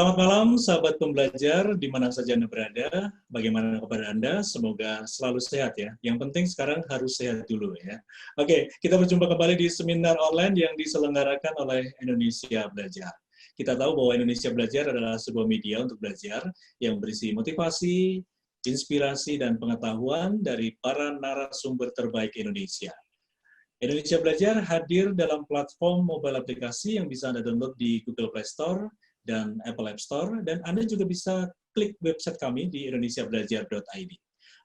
Selamat malam, sahabat pembelajar, di mana saja Anda berada. Bagaimana kabar Anda? Semoga selalu sehat ya. Yang penting sekarang harus sehat dulu ya. Oke, kita berjumpa kembali di seminar online yang diselenggarakan oleh Indonesia Belajar. Kita tahu bahwa Indonesia Belajar adalah sebuah media untuk belajar yang berisi motivasi, inspirasi, dan pengetahuan dari para narasumber terbaik Indonesia. Indonesia Belajar hadir dalam platform mobile aplikasi yang bisa Anda download di Google Play Store dan Apple App Store, dan Anda juga bisa klik website kami di indonesiabelajar.id.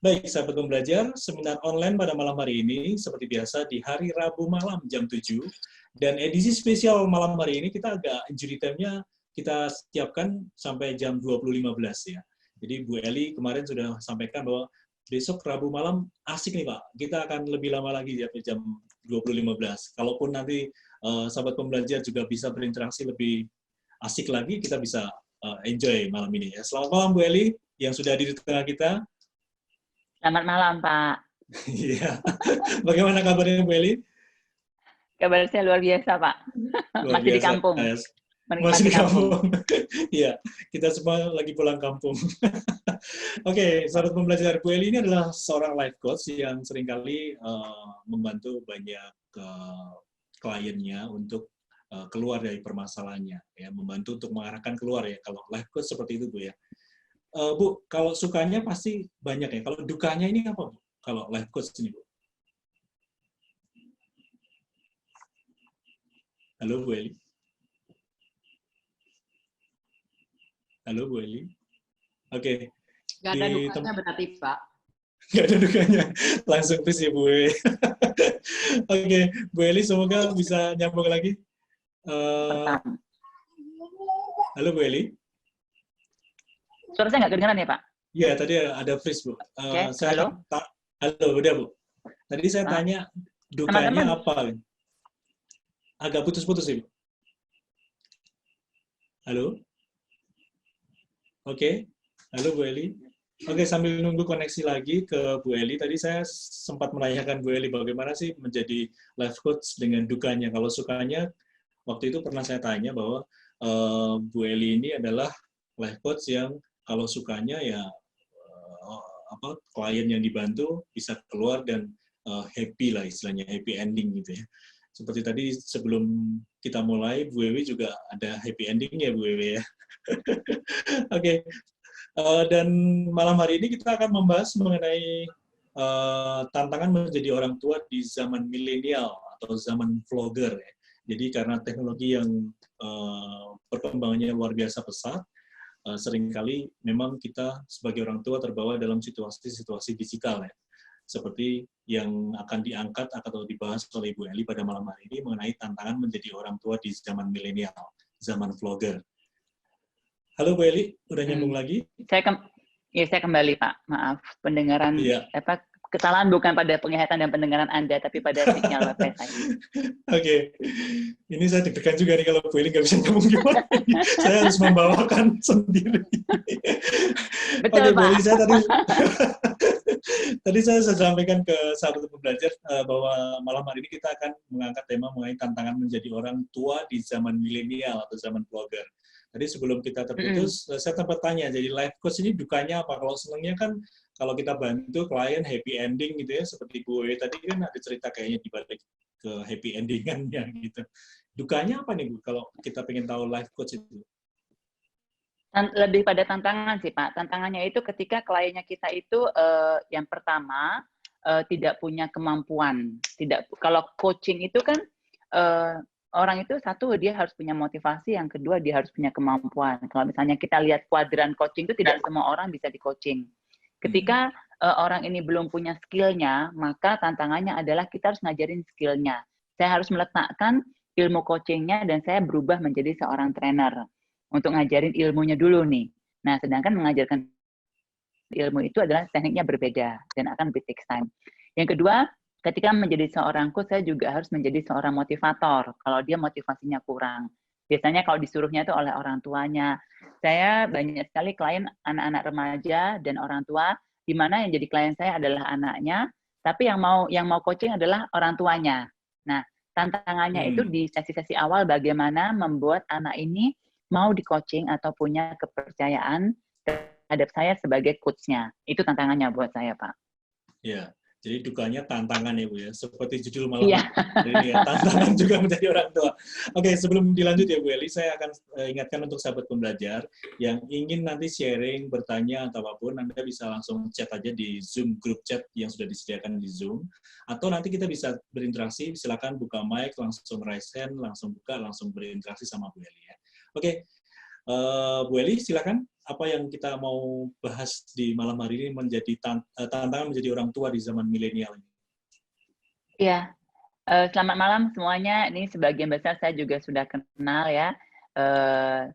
Baik, sahabat pembelajar, seminar online pada malam hari ini, seperti biasa di hari Rabu malam jam 7, dan edisi spesial malam hari ini kita agak injury time-nya kita siapkan sampai jam 20.15 ya. Jadi Bu Eli kemarin sudah sampaikan bahwa besok Rabu malam asik nih Pak, kita akan lebih lama lagi sampai jam 20.15. Kalaupun nanti sahabat pembelajar juga bisa berinteraksi lebih asik lagi, kita bisa enjoy malam ini ya. Selamat malam Bu Eli yang sudah hadir di tengah kita. Selamat malam Pak. Iya. Bagaimana kabarnya Bu Eli? Kabar saya luar biasa Pak. Luar Masih biasa. di kampung. Masih di kampung. Iya, kita semua lagi pulang kampung. Oke, sahabat pembelajar, Bu Eli ini adalah seorang life coach yang seringkali membantu banyak kliennya untuk keluar dari permasalahannya, ya, membantu untuk mengarahkan keluar ya. Kalau life coach seperti itu Bu ya. Bu, kalau sukanya pasti banyak ya. Kalau dukanya ini apa Bu? Kalau life coach ini Bu? Halo Bu Eli. Halo Bu Eli. Oke. Nggak ada dukanya berarti Pak. Nggak ada dukanya. Langsung please ya Bu Eli. Oke, Bu Eli semoga bisa nyambung lagi. Halo Bu Eli. Suara saya nggak kedengaran ya Pak? Iya, tadi ada freeze Bu. Halo? Halo, udah Bu. Tadi saya tanya dukanya teman-teman apa? Agak putus-putus sih Bu. Halo? Oke. Halo Bu Eli. Oke, sambil nunggu koneksi lagi ke Bu Eli, tadi saya sempat menanyakan Bu Eli bagaimana sih menjadi life coach dengan dukanya. Kalau sukanya, waktu itu pernah saya tanya bahwa Bu Eli ini adalah life coach yang kalau sukanya ya klien yang dibantu bisa keluar dan happy lah istilahnya, happy ending gitu ya. Seperti tadi sebelum kita mulai, Bu Ewi juga ada happy ending ya Bu Ewi ya. Oke. Dan malam hari ini kita akan membahas mengenai tantangan menjadi orang tua di zaman milenial atau zaman vlogger ya. Jadi karena teknologi yang perkembangannya luar biasa pesat, seringkali memang kita sebagai orang tua terbawa dalam situasi-situasi digital ya. Seperti yang akan diangkat atau dibahas oleh Ibu Eli pada malam hari ini mengenai tantangan menjadi orang tua di zaman milenial, zaman vlogger. Halo Bu Eli, udah nyambung lagi? Saya kembali Pak. Maaf, pendengaran kesalahan bukan pada penglihatan dan pendengaran Anda, tapi pada sinyal wifi saya. Oke. Ini saya deg-degan juga nih kalau Bu Eli nggak bisa nyambung gimana. Saya harus membawakan sendiri. Betul, Pak. Bu Eli, tadi saya sudah sampaikan ke sahabat pembelajar bahwa malam hari ini kita akan mengangkat tema mengenai tantangan menjadi orang tua di zaman milenial atau zaman vlogger. Tadi sebelum kita terputus, saya sempat tanya, jadi life coach ini dukanya apa? Kalau senangnya kan kalau kita bantu klien happy ending gitu ya, seperti gue tadi kan ada cerita kayaknya dibalik ke happy endingannya gitu. Dukanya apa nih Bu, kalau kita pengen tahu life coach itu? Lebih pada tantangan sih Pak. Tantangannya itu ketika kliennya kita itu yang pertama tidak punya kemampuan. Kalau coaching itu kan orang itu satu dia harus punya motivasi, yang kedua dia harus punya kemampuan. Kalau misalnya kita lihat kuadran coaching itu tidak semua orang bisa di coaching. Ketika orang ini belum punya skill-nya, maka tantangannya adalah kita harus ngajarin skill-nya. Saya harus meletakkan ilmu coaching-nya dan saya berubah menjadi seorang trainer untuk ngajarin ilmunya dulu nih. Nah, sedangkan mengajarkan ilmu itu adalah tekniknya berbeda dan akan lebih take time. Yang kedua, ketika menjadi seorang coach, saya juga harus menjadi seorang motivator. Kalau dia motivasinya kurang, biasanya kalau disuruhnya itu oleh orang tuanya. Saya banyak sekali klien anak-anak remaja dan orang tua, di mana yang jadi klien saya adalah anaknya, tapi yang mau coaching adalah orang tuanya. Nah, tantangannya itu di sesi-sesi awal bagaimana membuat anak ini mau di coaching atau punya kepercayaan terhadap saya sebagai coach-nya. Itu tantangannya buat saya, Pak. Ya, jadi dukanya tantangan ya Bu ya, seperti judul malam Iya. ini ya, tantangan juga menjadi orang tua. Oke, sebelum dilanjut ya Bu Eli, saya akan ingatkan untuk sahabat pembelajar yang ingin nanti sharing, bertanya atau apapun, Anda bisa langsung chat aja di Zoom grup chat yang sudah disediakan di Zoom, atau nanti kita bisa berinteraksi, silakan buka mic, langsung raise hand, langsung buka, langsung berinteraksi sama Bu Eli ya. Oke, Bu Eli, silakan. Apa yang kita mau bahas di malam hari ini menjadi tantangan menjadi orang tua di zaman milenial ini? Iya, selamat malam semuanya. Ini sebagian besar saya juga sudah kenal ya.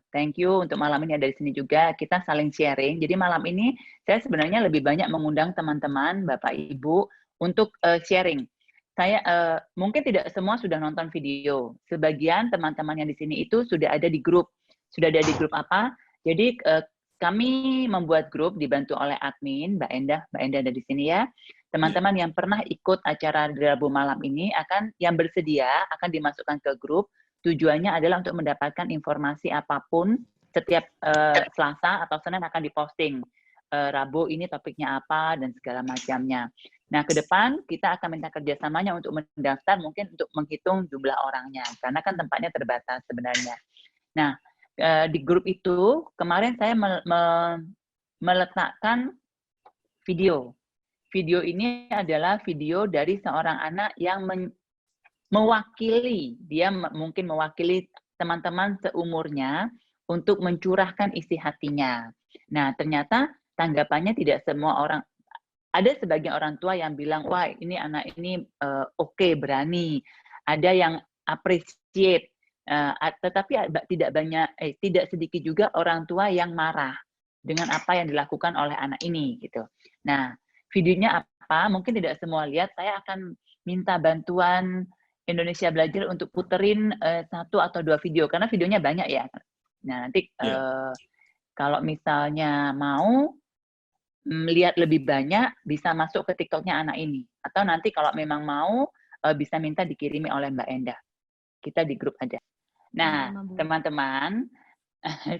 Thank you untuk malam ini ada di sini juga. Kita saling sharing. Jadi malam ini saya sebenarnya lebih banyak mengundang teman-teman, Bapak Ibu, untuk sharing. Saya mungkin tidak semua sudah nonton video. Sebagian teman-teman yang di sini itu sudah ada di grup. Sudah ada di grup apa? Jadi kami membuat grup dibantu oleh admin, Mbak Endah ada di sini ya. Teman-teman yang pernah ikut acara Rabu malam ini yang bersedia akan dimasukkan ke grup. Tujuannya adalah untuk mendapatkan informasi apapun setiap Selasa atau Senin akan diposting. Rabu ini topiknya apa dan segala macamnya. Nah, ke depan kita akan minta kerjasamanya untuk mendaftar, mungkin untuk menghitung jumlah orangnya, karena kan tempatnya terbatas sebenarnya. Nah, di grup itu kemarin saya meletakkan video. Video ini adalah video dari seorang anak yang mewakili, dia mungkin mewakili teman-teman seumurnya untuk mencurahkan isi hatinya. Nah, ternyata tanggapannya tidak semua orang, ada sebagian orang tua yang bilang, wah ini anak ini oke, berani. Ada yang appreciate, tetapi tidak sedikit juga orang tua yang marah dengan apa yang dilakukan oleh anak ini gitu. Nah, videonya apa? Mungkin tidak semua lihat. Saya akan minta bantuan Indonesia Belajar untuk puterin 1 atau 2 video karena videonya banyak ya. Nah, nanti kalau misalnya mau melihat lebih banyak bisa masuk ke TikTok-nya anak ini. Atau nanti kalau memang mau bisa minta dikirimi oleh Mbak Endah. Kita di grup aja. Nah, teman-teman,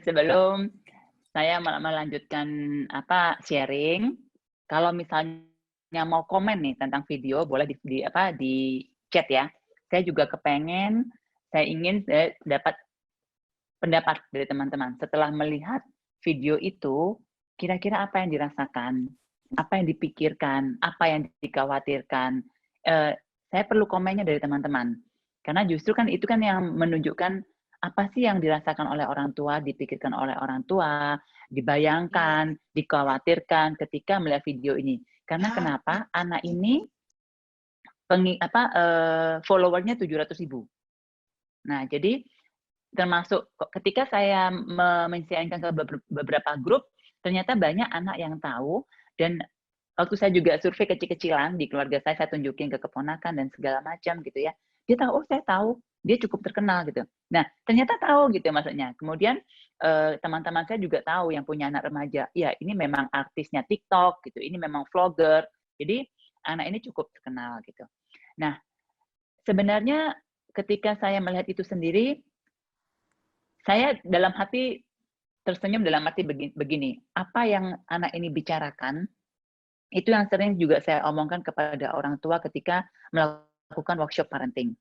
sebelum saya melanjutkan sharing, kalau misalnya mau komen nih tentang video, boleh di chat ya. Saya juga saya ingin dapat pendapat dari teman-teman. Setelah melihat video itu, kira-kira apa yang dirasakan, apa yang dipikirkan, apa yang dikhawatirkan. Saya perlu komennya dari teman-teman. Karena justru kan itu kan yang menunjukkan apa sih yang dirasakan oleh orang tua, dipikirkan oleh orang tua, dibayangkan, dikhawatirkan ketika melihat video ini. Karena kenapa? Anak ini followernya 700.000. Nah, jadi termasuk ketika saya men-sharingkan ke beberapa grup, ternyata banyak anak yang tahu, dan waktu saya juga survei kecil-kecilan di keluarga saya tunjukin ke keponakan dan segala macam gitu ya. Dia tahu, oh saya tahu, dia cukup terkenal gitu. Nah, ternyata tahu gitu maksudnya. Kemudian teman-teman saya juga tahu yang punya anak remaja, ya ini memang artisnya TikTok gitu, ini memang vlogger. Jadi anak ini cukup terkenal gitu. Nah, sebenarnya ketika saya melihat itu sendiri, saya dalam hati tersenyum dalam arti begini, apa yang anak ini bicarakan, itu yang sering juga saya omongkan kepada orang tua ketika melakukan workshop parenting.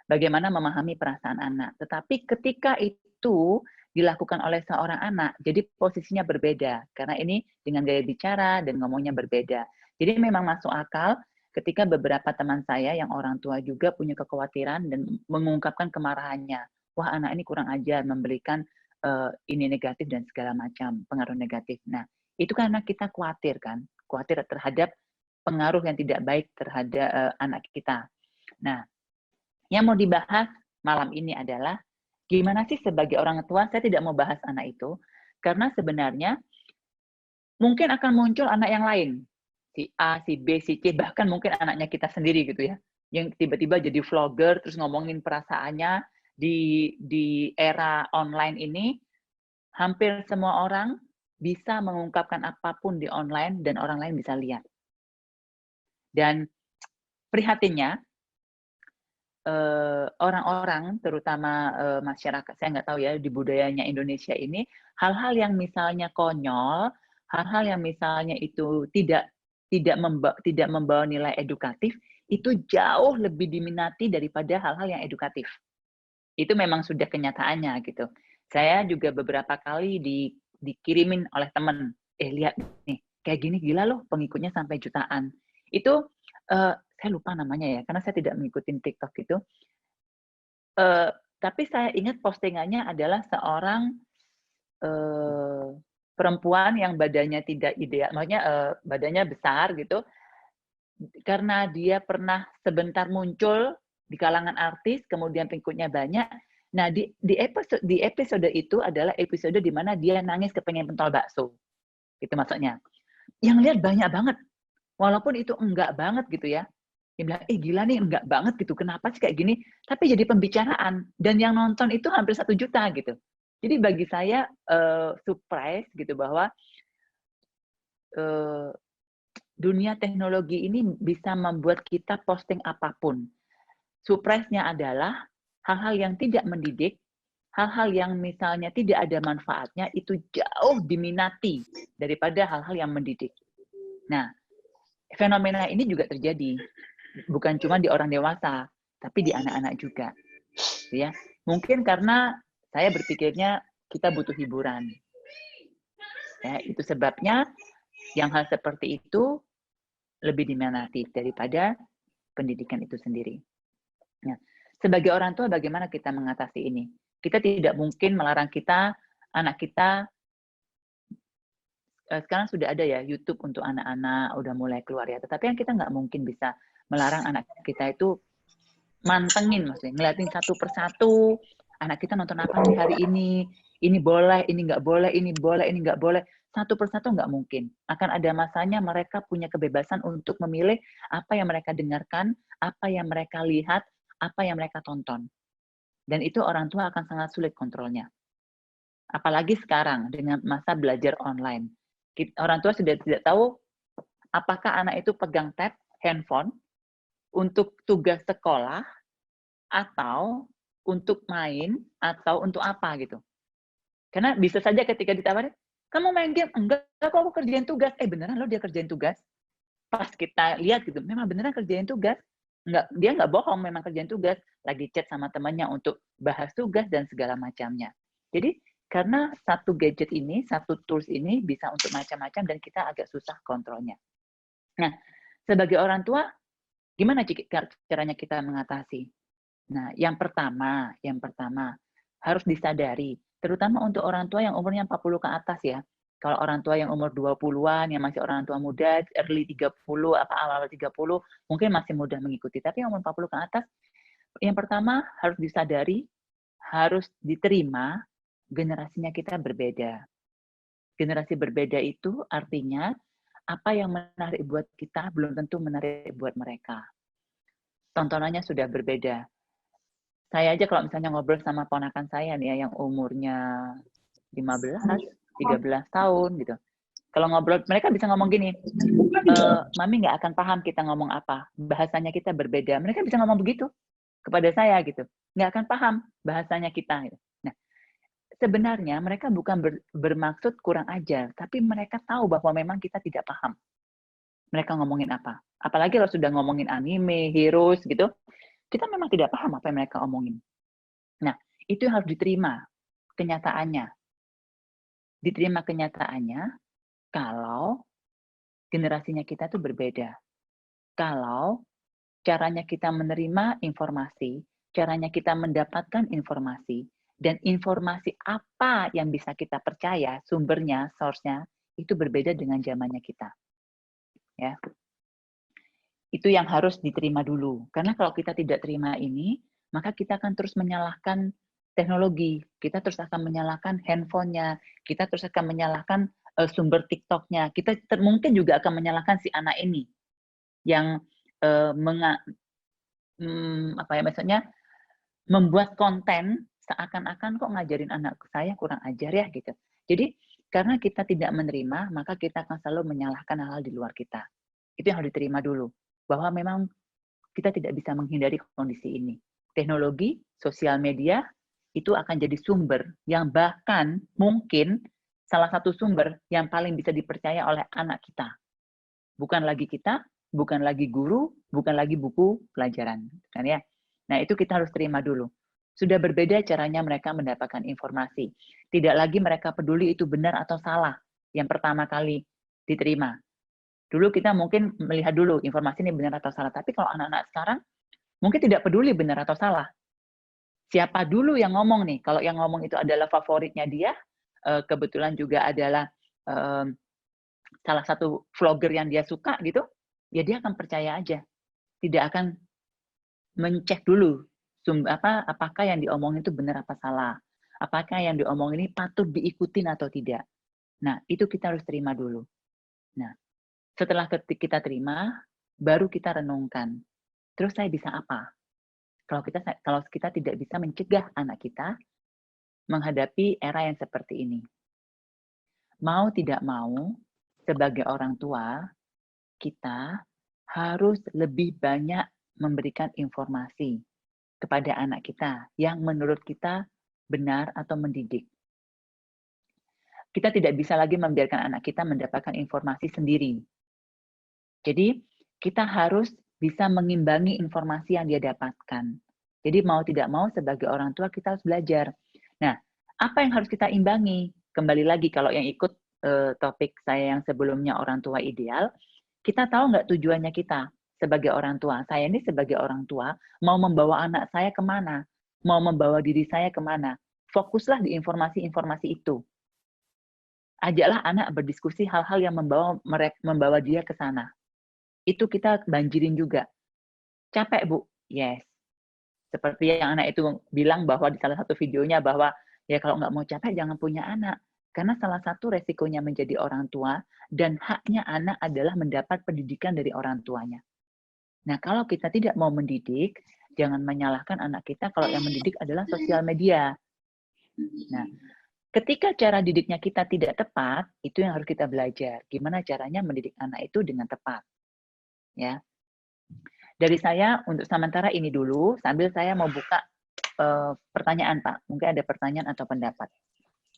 Bagaimana memahami perasaan anak. Tetapi ketika itu dilakukan oleh seorang anak, jadi posisinya berbeda. Karena ini dengan gaya bicara dan ngomongnya berbeda. Jadi memang masuk akal ketika beberapa teman saya yang orang tua juga punya kekhawatiran dan mengungkapkan kemarahannya. Wah, anak ini kurang ajar, memberikan ini negatif dan segala macam, pengaruh negatif. Nah, itu karena kita khawatir kan, khawatir terhadap pengaruh yang tidak baik terhadap anak kita. Nah, yang mau dibahas malam ini adalah gimana sih sebagai orang tua, saya tidak mau bahas anak itu, karena sebenarnya mungkin akan muncul anak yang lain, si A, si B, si C, bahkan mungkin anaknya kita sendiri gitu ya, yang tiba-tiba jadi vlogger, terus ngomongin perasaannya di era online ini, hampir semua orang bisa mengungkapkan apapun di online dan orang lain bisa lihat. Dan prihatinnya, orang-orang, terutama masyarakat, saya nggak tahu ya di budayanya Indonesia ini, hal-hal yang misalnya konyol, hal-hal yang misalnya itu tidak membawa nilai edukatif, itu jauh lebih diminati daripada hal-hal yang edukatif. Itu memang sudah kenyataannya gitu. Saya juga beberapa kali dikirimin oleh teman, lihat nih, kayak gini gila loh pengikutnya sampai jutaan. Itu saya lupa namanya ya, karena saya tidak mengikuti TikTok itu. Tapi saya ingat postingannya adalah seorang perempuan yang badannya tidak ideal, maksudnya badannya besar gitu, karena dia pernah sebentar muncul di kalangan artis, kemudian pengikutnya banyak. Nah, di episode itu adalah episode di mana dia nangis kepengen pentol bakso. Itu maksudnya. Yang lihat banyak banget. Walaupun itu enggak banget gitu ya. Dia bilang, gila nih, enggak banget gitu. Kenapa sih kayak gini? Tapi jadi pembicaraan. Dan yang nonton itu hampir 1 juta gitu. Jadi bagi saya surprise gitu bahwa dunia teknologi ini bisa membuat kita posting apapun. Surprise-nya adalah hal-hal yang tidak mendidik, hal-hal yang misalnya tidak ada manfaatnya, itu jauh diminati daripada hal-hal yang mendidik. Nah, fenomena ini juga terjadi. Bukan cuma di orang dewasa, tapi di anak-anak juga. Ya, mungkin karena saya berpikirnya kita butuh hiburan. Ya, itu sebabnya yang hal seperti itu lebih diminati daripada pendidikan itu sendiri. Nah, sebagai orang tua bagaimana kita mengatasi ini? Kita tidak mungkin melarang anak kita, sekarang sudah ada ya YouTube untuk anak-anak, udah mulai keluar ya. Tetapi yang kita nggak mungkin bisa melarang anak kita itu mantengin, maksudnya ngeliatin satu persatu, anak kita nonton apa nih hari ini boleh, ini nggak boleh, ini boleh, ini nggak boleh. Satu persatu nggak mungkin. Akan ada masanya mereka punya kebebasan untuk memilih apa yang mereka dengarkan, apa yang mereka lihat, apa yang mereka tonton. Dan itu orang tua akan sangat sulit kontrolnya. Apalagi sekarang dengan masa belajar online. Orang tua sudah tidak tahu apakah anak itu pegang tab, handphone, untuk tugas sekolah, atau untuk main, atau untuk apa gitu. Karena bisa saja ketika ditawarin, kamu main game? Enggak, kok aku kerjain tugas. Beneran loh dia kerjain tugas. Pas kita lihat gitu, memang beneran kerjain tugas. Dia nggak bohong, memang kerjain tugas. Lagi chat sama temannya untuk bahas tugas dan segala macamnya. Jadi, karena satu gadget ini, satu tools ini bisa untuk macam-macam dan kita agak susah kontrolnya. Nah, sebagai orang tua, gimana caranya kita mengatasi? Nah, yang pertama harus disadari, terutama untuk orang tua yang umurnya 40 ke atas ya. Kalau orang tua yang umur 20-an, yang masih orang tua muda, early 30, awal 30, mungkin masih mudah mengikuti. Tapi yang umur 40 ke atas, yang pertama harus disadari, harus diterima, generasinya kita berbeda. Generasi berbeda itu artinya, apa yang menarik buat kita, belum tentu menarik buat mereka. Tontonannya sudah berbeda. Saya aja kalau misalnya ngobrol sama ponakan saya nih ya, yang umurnya 15, 13 tahun gitu. Kalau ngobrol, mereka bisa ngomong gini, Mami nggak akan paham kita ngomong apa. Bahasanya kita berbeda. Mereka bisa ngomong begitu kepada saya gitu. Nggak akan paham bahasanya kita. Gitu. Nah, sebenarnya mereka bukan bermaksud kurang ajar, tapi mereka tahu bahwa memang kita tidak paham. Mereka ngomongin apa. Apalagi kalau sudah ngomongin anime, heroes gitu, kita memang tidak paham apa yang mereka omongin. Nah, itu yang harus diterima kenyataannya. Diterima kenyataannya kalau generasinya kita tuh berbeda. Kalau caranya kita menerima informasi, caranya kita mendapatkan informasi, dan informasi apa yang bisa kita percaya, sumbernya, source-nya, itu berbeda dengan zamannya kita. Ya. Itu yang harus diterima dulu. Karena kalau kita tidak terima ini, maka kita akan terus menyalahkan teknologi, kita terus akan menyalahkan handphonenya, kita terus akan menyalahkan sumber TikTok-nya, kita mungkin juga akan menyalahkan si anak ini yang maksudnya membuat konten seakan-akan kok ngajarin anak saya kurang ajar ya gitu. Jadi karena kita tidak menerima, maka kita akan selalu menyalahkan hal-hal di luar kita. Itu yang harus diterima dulu, bahwa memang kita tidak bisa menghindari kondisi ini. teknologi, sosial media, itu akan jadi sumber yang bahkan mungkin salah satu sumber yang paling bisa dipercaya oleh anak kita. Bukan lagi kita, bukan lagi guru, bukan lagi buku pelajaran. Kan ya? Nah, itu kita harus terima dulu. Sudah berbeda caranya mereka mendapatkan informasi. Tidak lagi mereka peduli itu benar atau salah yang pertama kali diterima. Dulu kita mungkin melihat dulu informasi ini benar atau salah. Tapi kalau anak-anak sekarang mungkin tidak peduli benar atau salah. Siapa dulu yang ngomong nih? Kalau yang ngomong itu adalah favoritnya dia, kebetulan juga adalah salah satu vlogger yang dia suka gitu, ya dia akan percaya aja. Tidak akan mencek dulu apakah yang diomongin itu benar apa salah. Apakah yang diomongin ini patut diikutin atau tidak. Nah, itu kita harus terima dulu. Nah, setelah kita terima, baru kita renungkan. Terus saya bisa apa? Kalau kita tidak bisa mencegah anak kita menghadapi era yang seperti ini. Mau tidak mau, sebagai orang tua, kita harus lebih banyak memberikan informasi kepada anak kita yang menurut kita benar atau mendidik. Kita tidak bisa lagi membiarkan anak kita mendapatkan informasi sendiri. Jadi, kita harus bisa mengimbangi informasi yang dia dapatkan. Jadi, mau tidak mau sebagai orang tua kita harus belajar. Nah, apa yang harus kita imbangi? Kembali lagi, kalau yang ikut topik saya yang sebelumnya orang tua ideal, kita tahu nggak tujuannya kita sebagai orang tua? Saya ini sebagai orang tua, mau membawa anak saya kemana? Mau membawa diri saya kemana? Fokuslah di informasi-informasi itu. Ajaklah anak berdiskusi hal-hal yang membawa dia ke sana. Itu kita banjirin juga. Capek, Bu? Yes. Seperti yang anak itu bilang bahwa di salah satu videonya bahwa ya kalau nggak mau capek jangan punya anak. Karena salah satu resikonya menjadi orang tua dan haknya anak adalah mendapat pendidikan dari orang tuanya. Nah, kalau kita tidak mau mendidik, jangan menyalahkan anak kita kalau yang mendidik adalah sosial media. Nah, ketika cara didiknya kita tidak tepat, itu yang harus kita belajar. Gimana caranya mendidik anak itu dengan tepat. Ya. Dari saya untuk sementara ini dulu, sambil saya mau buka pertanyaan, Pak. Mungkin ada pertanyaan atau pendapat.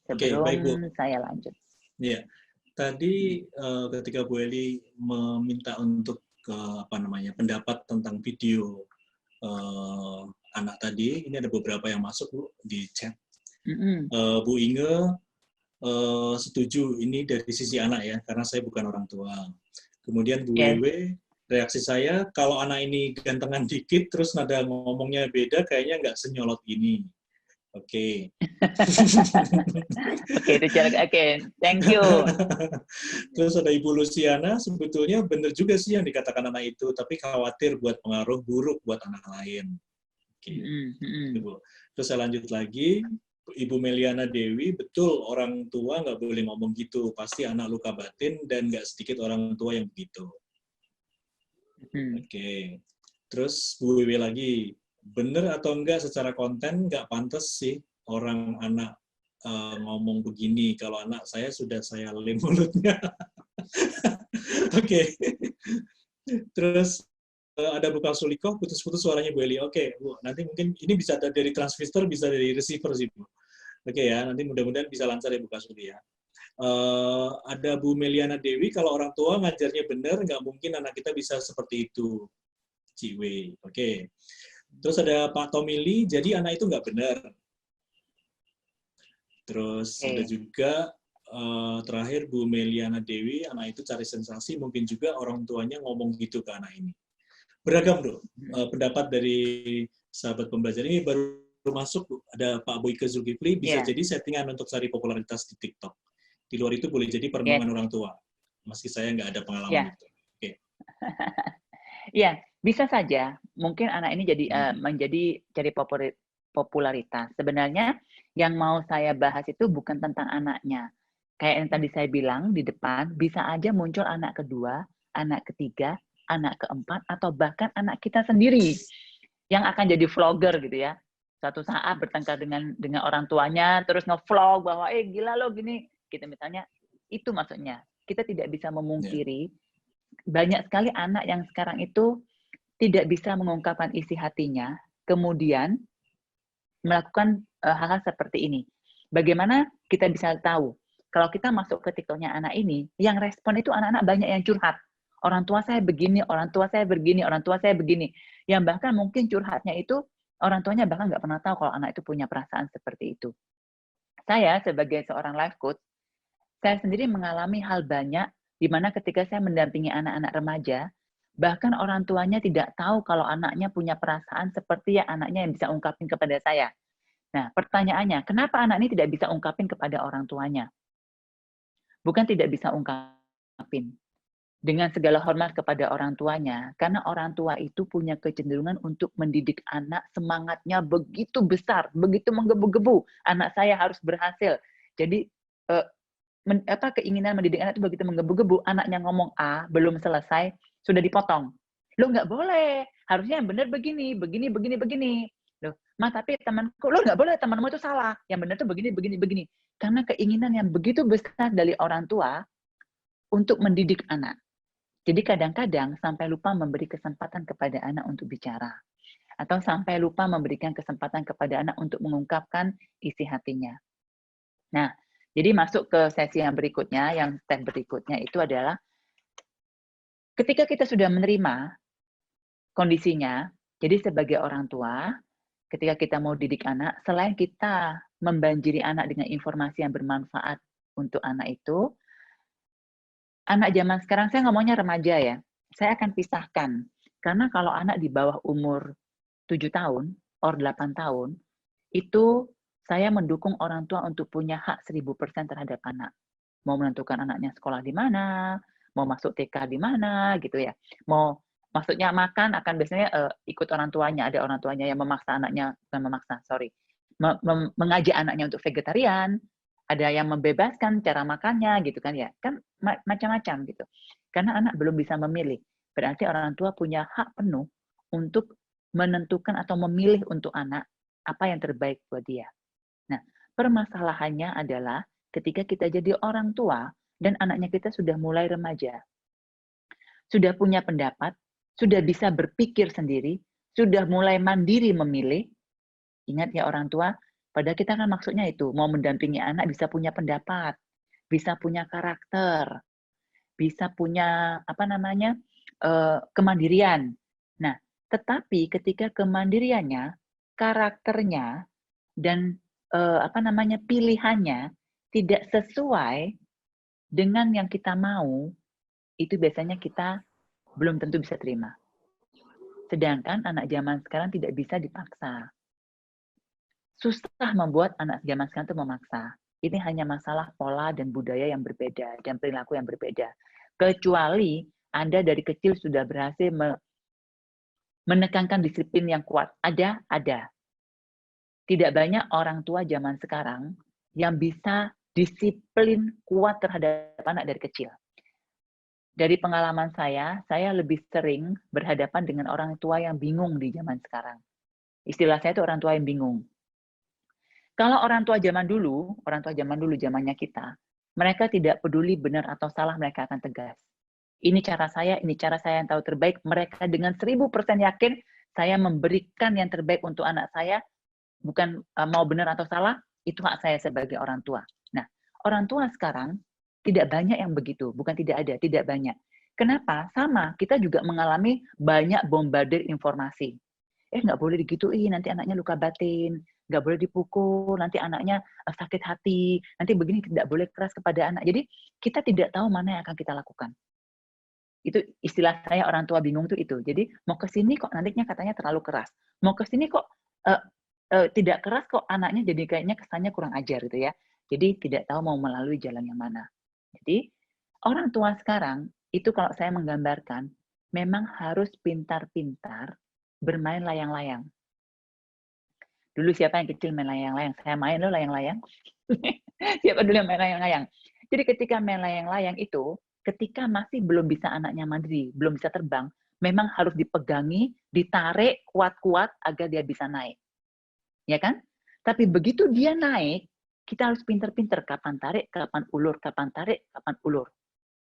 Sebelum baik, Bu. saya lanjut. Iya. Tadi ketika Bu Eli meminta untuk pendapat tentang video anak tadi, ini ada beberapa yang masuk, Bu, di chat. Bu Inge setuju ini dari sisi anak ya, karena saya bukan orang tua. Kemudian Bu Wewe, reaksi saya, kalau anak ini gantengan dikit, terus nada ngomongnya beda, kayaknya nggak senyolot ini. Oke. Oke, thank you. Terus ada Ibu Luciana, sebetulnya benar juga sih yang dikatakan anak itu, tapi khawatir buat pengaruh buruk buat anak lain. Oke. Terus saya lanjut lagi, Ibu Meliana Dewi, betul orang tua nggak boleh ngomong gitu, pasti anak luka batin dan nggak sedikit orang tua yang begitu. Oke. Terus Bu Wewe lagi, bener atau enggak secara konten nggak pantas sih orang anak ngomong begini, kalau anak saya sudah saya lem mulutnya. Oke. Terus ada Bu Suliko, putus-putus suaranya Bu Eli. Oke, Bu, nanti mungkin ini bisa dari transmitter, bisa dari receiver sih, Bu. Oke ya, nanti mudah-mudahan bisa lancar ya Bu Suli ya. Ada Bu Meliana Dewi, kalau orang tua ngajarnya benar, nggak mungkin anak kita bisa seperti itu. Ciwe. Oke. Terus ada Pak Tomili, jadi anak itu nggak benar. Terus ada juga terakhir Bu Meliana Dewi, anak itu cari sensasi, mungkin juga orang tuanya ngomong gitu ke anak ini. Beragam dong pendapat dari sahabat pembelajar ini. Baru masuk ada Pak Boyke Zulkifli, bisa jadi settingan untuk cari popularitas di TikTok. Di luar itu boleh jadi perenungan orang tua. Meski saya nggak ada pengalaman itu. Oke. Ya, bisa saja. Mungkin anak ini menjadi cari popularitas. Sebenarnya yang mau saya bahas itu bukan tentang anaknya. Kayak yang tadi saya bilang di depan, bisa aja muncul anak kedua, anak ketiga, anak keempat, atau bahkan anak kita sendiri yang akan jadi vlogger gitu ya. Suatu saat bertengkar dengan orang tuanya, terus nge-vlog bahwa, gila lo gini, gitu misalnya. Itu maksudnya. Kita tidak bisa memungkiri, banyak sekali anak yang sekarang itu tidak bisa mengungkapkan isi hatinya, kemudian melakukan hal-hal seperti ini. Bagaimana kita bisa tahu kalau kita masuk ke TikToknya anak ini, yang respon itu anak-anak banyak yang curhat. Orang tua saya begini, orang tua saya begini, orang tua saya begini. Yang bahkan mungkin curhatnya itu orang tuanya bahkan nggak pernah tahu kalau anak itu punya perasaan seperti itu. Saya sebagai seorang life coach, saya sendiri mengalami hal banyak di mana ketika saya mendampingi anak-anak remaja, bahkan orang tuanya tidak tahu kalau anaknya punya perasaan seperti yang anaknya yang bisa ungkapin kepada saya. Nah, pertanyaannya, kenapa anak ini tidak bisa ungkapin kepada orang tuanya? Bukan tidak bisa ungkapin. Dengan segala hormat kepada orang tuanya, karena orang tua itu punya kecenderungan untuk mendidik anak, semangatnya begitu besar, begitu menggebu-gebu. Anak saya harus berhasil. Jadi, keinginan mendidik anak itu begitu menggebu-gebu, anaknya ngomong A, belum selesai, sudah dipotong. Lo nggak boleh, harusnya yang benar begini, begini, begini, begini. Loh, Ma, tapi temanku, lo nggak boleh, temanmu itu salah. Yang benar itu begini, begini, begini. Karena keinginan yang begitu besar dari orang tua untuk mendidik anak. Jadi kadang-kadang sampai lupa memberi kesempatan kepada anak untuk bicara. Atau sampai lupa memberikan kesempatan kepada anak untuk mengungkapkan isi hatinya. Nah, jadi masuk ke sesi yang berikutnya, yang step berikutnya itu adalah ketika kita sudah menerima kondisinya, jadi sebagai orang tua, ketika kita mau didik anak, selain kita membanjiri anak dengan informasi yang bermanfaat untuk anak itu, anak zaman sekarang, saya ngomongnya remaja ya, saya akan pisahkan. Karena kalau anak di bawah umur 7 tahun, or 8 tahun, itu saya mendukung orang tua untuk punya hak 1000% terhadap anak. Mau menentukan anaknya sekolah di mana, mau masuk TK di mana, gitu ya. Mau maksudnya makan akan biasanya ikut orang tuanya, ada orang tuanya yang memaksa anaknya, bukan memaksa, sorry, mengajak anaknya untuk vegetarian, ada yang membebaskan cara makannya gitu kan ya, kan macam-macam gitu. Karena anak belum bisa memilih, berarti orang tua punya hak penuh untuk menentukan atau memilih untuk anak apa yang terbaik buat dia. Nah, permasalahannya adalah ketika kita jadi orang tua dan anaknya kita sudah mulai remaja, sudah punya pendapat, sudah bisa berpikir sendiri, sudah mulai mandiri memilih. Ingat ya orang tua, padahal kita kan maksudnya itu, mau mendampingi anak bisa punya pendapat, bisa punya karakter, bisa punya kemandirian. Nah, tetapi ketika kemandiriannya, karakternya, dan pilihannya tidak sesuai dengan yang kita mau, itu biasanya kita belum tentu bisa terima. Sedangkan anak zaman sekarang tidak bisa dipaksa. Susah membuat anak zaman sekarang itu memaksa. Ini hanya masalah pola dan budaya yang berbeda, dan perilaku yang berbeda. Kecuali Anda dari kecil sudah berhasil menekankan disiplin yang kuat. Ada. Tidak banyak orang tua zaman sekarang yang bisa disiplin kuat terhadap anak dari kecil. Dari pengalaman saya lebih sering berhadapan dengan orang tua yang bingung di zaman sekarang. Istilah saya itu orang tua yang bingung. Kalau orang tua zaman dulu zamannya kita, mereka tidak peduli benar atau salah, mereka akan tegas. Ini cara saya yang tahu terbaik. Mereka dengan 1000% yakin saya memberikan yang terbaik untuk anak saya, bukan mau benar atau salah, itu hak saya sebagai orang tua. Nah, orang tua sekarang tidak banyak yang begitu, bukan tidak ada, tidak banyak. Kenapa? Sama, kita juga mengalami banyak bombardir informasi. Nggak boleh digituin, nanti anaknya luka batin, nggak boleh dipukul, nanti anaknya sakit hati, nanti begini, tidak boleh keras kepada anak. Jadi, kita tidak tahu mana yang akan kita lakukan. Itu istilah saya orang tua bingung itu. Jadi, mau ke sini kok nantinya katanya terlalu keras. Mau ke sini kok tidak keras kok anaknya jadi kayaknya kesannya kurang ajar gitu ya. Jadi tidak tahu mau melalui jalan yang mana. Jadi orang tua sekarang itu kalau saya menggambarkan memang harus pintar-pintar bermain layang-layang. Dulu siapa yang kecil main layang-layang? Saya main loh layang-layang. Siapa dulu yang main layang-layang? Jadi ketika main layang-layang itu, ketika masih belum bisa anaknya mandiri, belum bisa terbang, memang harus dipegangi, ditarik kuat-kuat agar dia bisa naik. Ya kan? Tapi begitu dia naik, kita harus pinter-pinter kapan tarik, kapan ulur, kapan tarik, kapan ulur.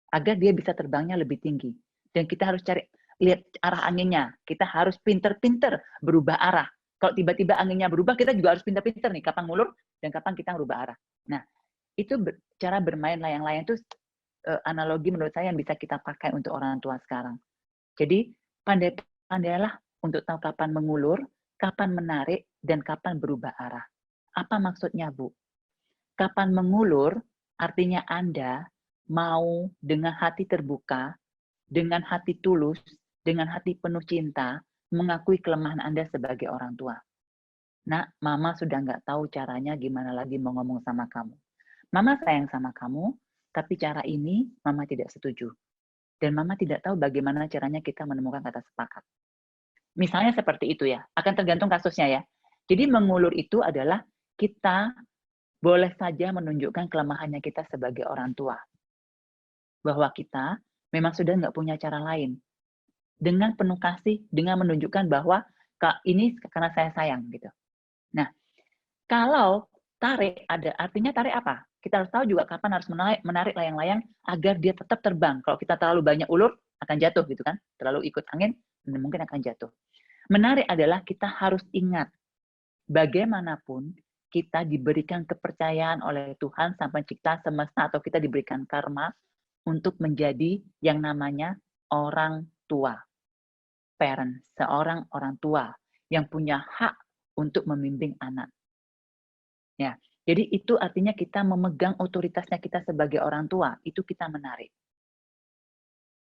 Agar dia bisa terbangnya lebih tinggi. Dan kita harus lihat arah anginnya. Kita harus pinter-pinter berubah arah. Kalau tiba-tiba anginnya berubah, kita juga harus pintar-pintar nih, kapan ngulur dan kapan kita ngerubah arah. Nah, itu cara bermain layang-layang itu analogi menurut saya yang bisa kita pakai untuk orang tua sekarang. Jadi, pandai-pandailah untuk tahu kapan mengulur, kapan menarik, dan kapan berubah arah. Apa maksudnya, Bu? Kapan mengulur, artinya Anda mau dengan hati terbuka, dengan hati tulus, dengan hati penuh cinta, mengakui kelemahan Anda sebagai orang tua. Nak, Mama sudah nggak tahu caranya gimana lagi mau ngomong sama kamu. Mama sayang sama kamu, tapi cara ini Mama tidak setuju. Dan Mama tidak tahu bagaimana caranya kita menemukan kata sepakat. Misalnya seperti itu ya, akan tergantung kasusnya ya. Jadi mengulur itu adalah kita boleh saja menunjukkan kelemahannya kita sebagai orang tua. Bahwa kita memang sudah nggak punya cara lain. Dengan penuh kasih, dengan menunjukkan bahwa ini karena saya sayang gitu. Nah, kalau tarik ada, artinya tarik apa? Kita harus tahu juga kapan harus menarik layang-layang agar dia tetap terbang. Kalau kita terlalu banyak ulur, akan jatuh gitu kan. Terlalu ikut angin, mungkin akan jatuh. Menarik adalah kita harus ingat, bagaimanapun kita diberikan kepercayaan oleh Tuhan, Sang Pencipta semesta, atau kita diberikan karma untuk menjadi yang namanya orang tua. Parent, seorang orang tua yang punya hak untuk membimbing anak. Ya, jadi itu artinya kita memegang otoritasnya kita sebagai orang tua, itu kita menarik.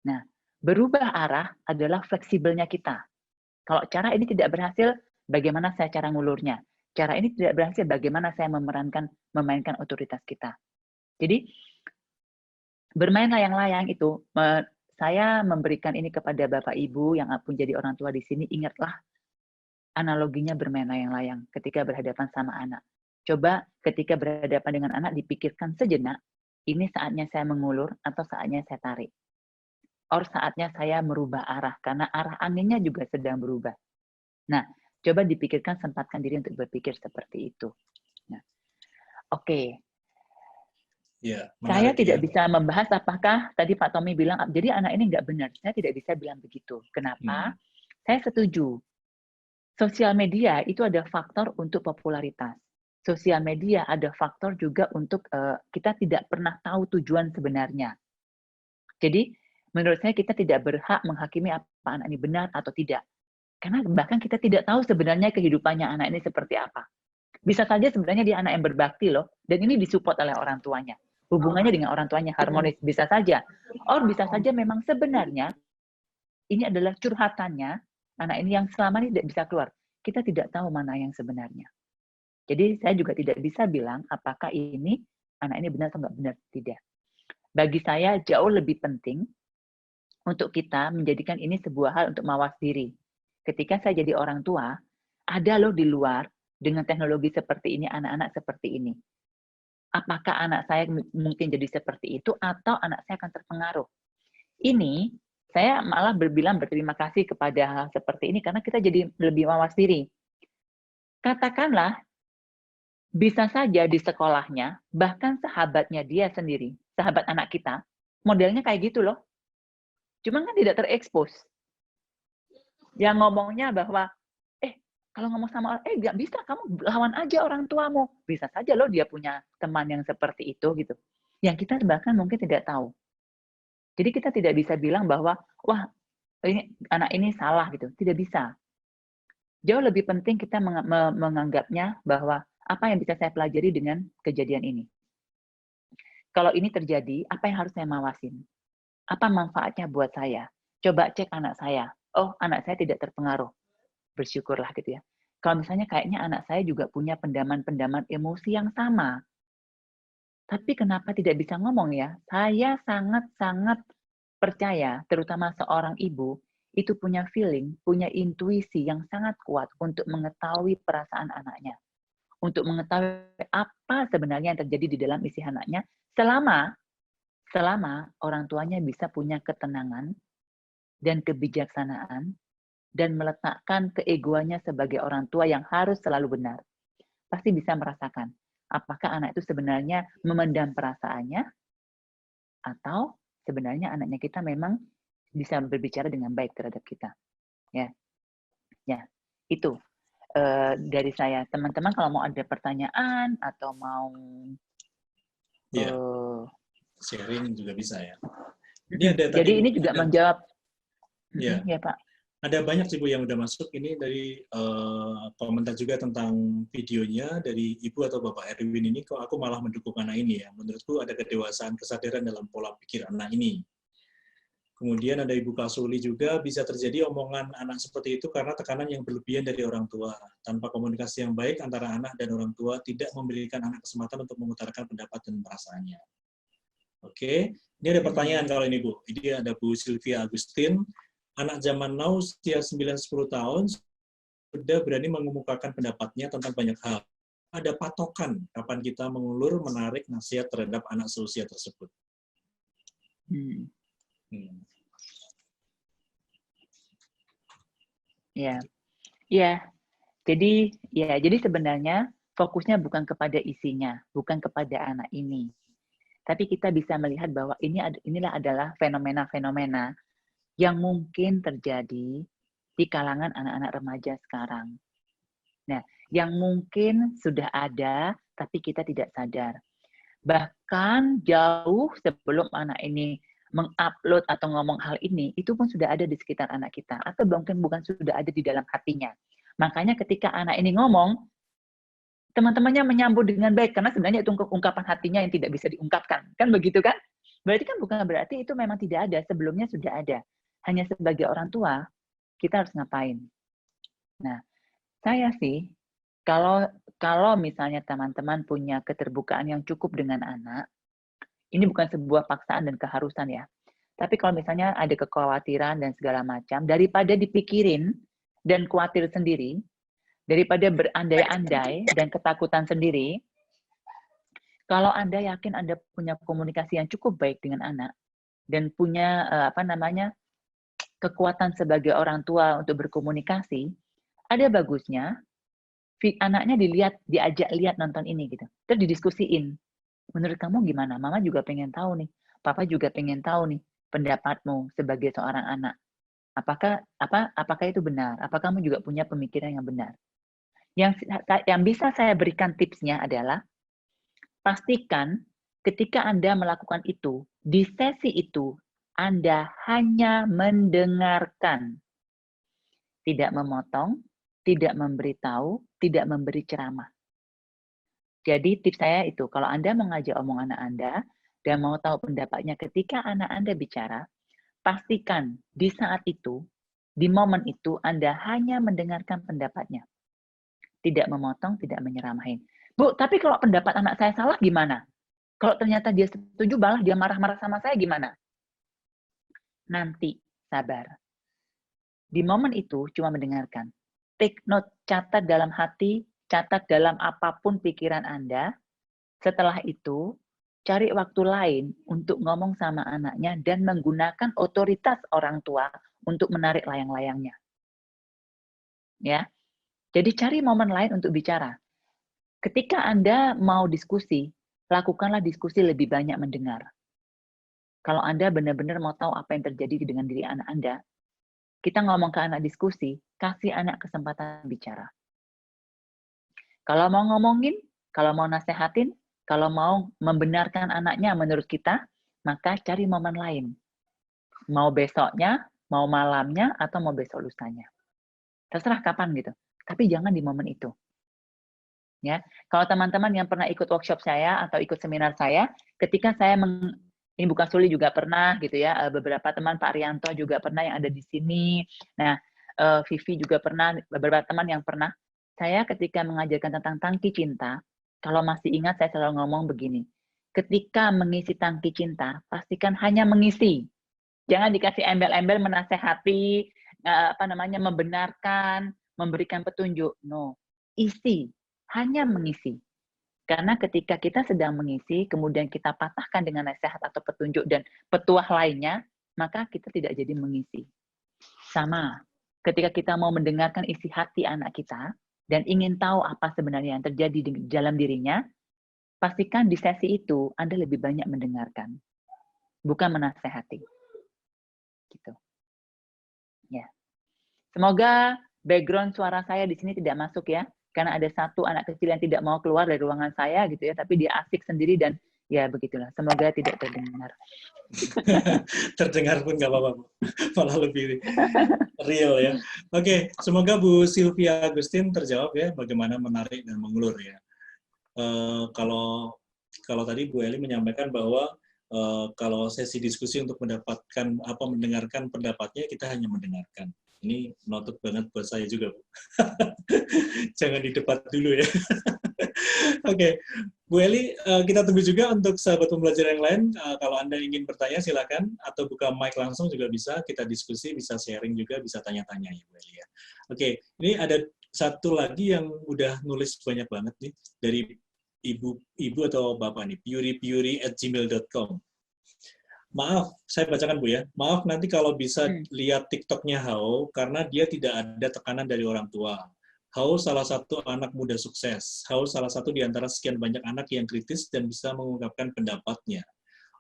Nah, berubah arah adalah fleksibelnya kita. Kalau cara ini tidak berhasil, bagaimana saya cara ngulurnya? Cara ini tidak berhasil, bagaimana saya memainkan otoritas kita? Jadi, bermain layang-layang itu, saya memberikan ini kepada Bapak Ibu yang pun jadi orang tua di sini, ingatlah analoginya bermain layang-layang ketika berhadapan sama anak. Coba ketika berhadapan dengan anak, dipikirkan sejenak, ini saatnya saya mengulur atau saatnya saya tarik. Or saatnya saya merubah arah, karena arah anginnya juga sedang berubah. Nah, coba dipikirkan, sempatkan diri untuk berpikir seperti itu. Nah, oke. Ya, Saya tidak ya. bisa membahas apakah tadi Pak Tommy bilang, jadi anak ini nggak benar. Saya tidak bisa bilang begitu. Kenapa? Saya setuju. Sosial media itu ada faktor untuk popularitas. Sosial media ada faktor juga untuk kita tidak pernah tahu tujuan sebenarnya. Jadi, menurut saya kita tidak berhak menghakimi apa anak ini benar atau tidak. Karena bahkan kita tidak tahu sebenarnya kehidupannya anak ini seperti apa. Bisa saja sebenarnya dia anak yang berbakti loh, dan ini disupport oleh orang tuanya. Hubungannya dengan orang tuanya harmonis, bisa saja. Or bisa saja memang sebenarnya ini adalah curhatannya, anak ini yang selama ini tidak bisa keluar. Kita tidak tahu mana yang sebenarnya. Jadi saya juga tidak bisa bilang apakah ini anak ini benar atau nggak benar, tidak. Bagi saya jauh lebih penting untuk kita menjadikan ini sebuah hal untuk mawas diri. Ketika saya jadi orang tua, ada loh di luar dengan teknologi seperti ini, anak-anak seperti ini. Apakah anak saya mungkin jadi seperti itu atau anak saya akan terpengaruh? Ini saya malah berterima kasih kepada hal seperti ini karena kita jadi lebih mawas diri. Katakanlah, bisa saja di sekolahnya, bahkan sahabatnya dia sendiri, sahabat anak kita, modelnya kayak gitu loh. Cuma kan tidak terekspos. Yang ngomongnya bahwa, kalau ngomong sama orang, nggak bisa, kamu lawan aja orang tuamu. Bisa saja loh dia punya teman yang seperti itu gitu. Yang kita bahkan mungkin tidak tahu. Jadi kita tidak bisa bilang bahwa, wah, anak ini salah gitu. Tidak bisa. Jauh lebih penting kita menganggapnya bahwa apa yang bisa saya pelajari dengan kejadian ini. Kalau ini terjadi, apa yang harus saya mawasin? Apa manfaatnya buat saya? Coba cek anak saya. Oh, anak saya tidak terpengaruh. Bersyukurlah gitu ya. Kalau misalnya kayaknya anak saya juga punya pendaman-pendaman emosi yang sama. Tapi kenapa tidak bisa ngomong ya? Saya sangat-sangat percaya, terutama seorang ibu, itu punya feeling, punya intuisi yang sangat kuat untuk mengetahui perasaan anaknya. Untuk mengetahui apa sebenarnya yang terjadi di dalam isi anaknya, selama orang tuanya bisa punya ketenangan dan kebijaksanaan dan meletakkan keegoannya sebagai orang tua yang harus selalu benar. Pasti bisa merasakan apakah anak itu sebenarnya memendam perasaannya atau sebenarnya anaknya kita memang bisa berbicara dengan baik terhadap kita. Ya, itu. dari saya. Teman-teman kalau mau ada pertanyaan atau mau sharing juga bisa ya. Ini ada jadi tadi, ini juga menjawab. Ya. Ya Pak. Ada banyak sih Bu yang udah masuk. Ini dari komentar juga tentang videonya dari Ibu atau Bapak Erwin ini. Kok aku malah mendukung anak ini ya. Menurutku ada kedewasaan kesadaran dalam pola pikir anak ini. Kemudian ada Ibu Kasuli juga, bisa terjadi omongan anak seperti itu karena tekanan yang berlebihan dari orang tua. Tanpa komunikasi yang baik antara anak dan orang tua, tidak memberikan anak kesempatan untuk mengutarakan pendapat dan perasaannya. Oke, ini ada pertanyaan kalau ini Bu. Ini ada Bu Sylvia Agustin. Anak zaman now usia 9-10 tahun sudah berani mengemukakan pendapatnya tentang banyak hal. Ada patokan kapan kita mengulur, menarik nasihat terhadap anak seusia tersebut. Ya. Jadi sebenarnya fokusnya bukan kepada isinya, bukan kepada anak ini. Tapi kita bisa melihat bahwa inilah adalah fenomena-fenomena yang mungkin terjadi di kalangan anak-anak remaja sekarang. Nah, yang mungkin sudah ada, tapi kita tidak sadar. Bahkan jauh sebelum anak ini mengupload atau ngomong hal ini, itu pun sudah ada di sekitar anak kita. Atau mungkin bukan sudah ada di dalam hatinya. Makanya ketika anak ini ngomong, teman-temannya menyambut dengan baik, karena sebenarnya itu ungkapan hatinya yang tidak bisa diungkapkan. Kan begitu kan? Berarti kan bukan berarti itu memang tidak ada, sebelumnya sudah ada. Hanya sebagai orang tua, kita harus ngapain? Nah, saya sih, kalau misalnya teman-teman punya keterbukaan yang cukup dengan anak, ini bukan sebuah paksaan dan keharusan ya. Tapi kalau misalnya ada kekhawatiran dan segala macam, daripada dipikirin dan khawatir sendiri, daripada berandai-andai dan ketakutan sendiri, kalau Anda yakin Anda punya komunikasi yang cukup baik dengan anak, dan punya kekuatan sebagai orang tua untuk berkomunikasi, ada bagusnya anaknya diajak lihat nonton ini gitu. Terus didiskusiin. Menurut kamu gimana? Mama juga pengen tahu nih. Papa juga pengen tahu nih pendapatmu sebagai seorang anak. Apakah itu benar? Apakah kamu juga punya pemikiran yang benar? Yang bisa saya berikan tipsnya adalah pastikan ketika Anda melakukan itu, di sesi itu Anda hanya mendengarkan, tidak memotong, tidak memberitahu, tidak memberi ceramah. Jadi tips saya itu, kalau Anda mengajak omong anak Anda dan mau tahu pendapatnya ketika anak Anda bicara, pastikan di saat itu, di momen itu Anda hanya mendengarkan pendapatnya. Tidak memotong, tidak menyeramahin. Bu, tapi kalau pendapat anak saya salah gimana? Kalau ternyata dia setuju, malah dia marah-marah sama saya gimana? Nanti, sabar. Di momen itu cuma mendengarkan. Take note, catat dalam hati, catat dalam apapun pikiran Anda. Setelah itu, cari waktu lain untuk ngomong sama anaknya dan menggunakan otoritas orang tua untuk menarik layang-layangnya. Ya. Jadi cari momen lain untuk bicara. Ketika Anda mau diskusi, lakukanlah diskusi lebih banyak mendengar. Kalau Anda benar-benar mau tahu apa yang terjadi dengan diri anak Anda, kita ngomong ke anak diskusi, kasih anak kesempatan bicara. Kalau mau ngomongin, kalau mau nasehatin, kalau mau membenarkan anaknya menurut kita, maka cari momen lain. Mau besoknya, mau malamnya, atau mau besok lusanya. Terserah kapan gitu. Tapi jangan di momen itu. Ya, kalau teman-teman yang pernah ikut workshop saya atau ikut seminar saya, ketika saya ini bukan Suli juga pernah gitu ya, beberapa teman Pak Rianto juga pernah yang ada di sini. Nah, Vivi juga pernah, beberapa teman yang pernah. Saya ketika mengajarkan tentang tangki cinta, kalau masih ingat saya selalu ngomong begini, ketika mengisi tangki cinta, pastikan hanya mengisi. Jangan dikasih embel-embel menasehati, membenarkan, memberikan petunjuk. No, isi. Hanya mengisi. Karena ketika kita sedang mengisi, kemudian kita patahkan dengan nasihat atau petunjuk dan petuah lainnya, maka kita tidak jadi mengisi. Sama, ketika kita mau mendengarkan isi hati anak kita, dan ingin tahu apa sebenarnya yang terjadi di dalam dirinya, pastikan di sesi itu Anda lebih banyak mendengarkan, bukan menasehati. Gitu. Ya. Semoga background suara saya di sini tidak masuk ya, karena ada satu anak kecil yang tidak mau keluar dari ruangan saya gitu ya, tapi dia asik sendiri dan ya begitulah. Semoga tidak terdengar. Terdengar pun nggak apa-apa, malah lebih real ya. Oke, semoga Bu Sylvia Agustin terjawab ya, bagaimana menarik dan mengulur ya. Kalau tadi Bu Eli menyampaikan bahwa kalau sesi diskusi untuk mendengarkan pendapatnya, kita hanya mendengarkan. Ini noted banget buat saya juga, Bu. Jangan didebat dulu ya. Oke, Bu Eli, kita tunggu juga untuk sahabat pembelajar yang lain. Kalau Anda ingin bertanya, silakan. Atau buka mic langsung juga bisa. Kita diskusi, bisa sharing juga, bisa tanya-tanya ya, Bu Eli. Ya. Oke, ini ada satu lagi yang udah nulis banyak banget nih, dari ibu atau bapak nih, puri@gmail.com. Maaf, saya bacakan Bu ya. Maaf nanti kalau bisa lihat TikToknya Hao, karena dia tidak ada tekanan dari orang tua. Hao salah satu anak muda sukses. Hao salah satu di antara sekian banyak anak yang kritis dan bisa mengungkapkan pendapatnya.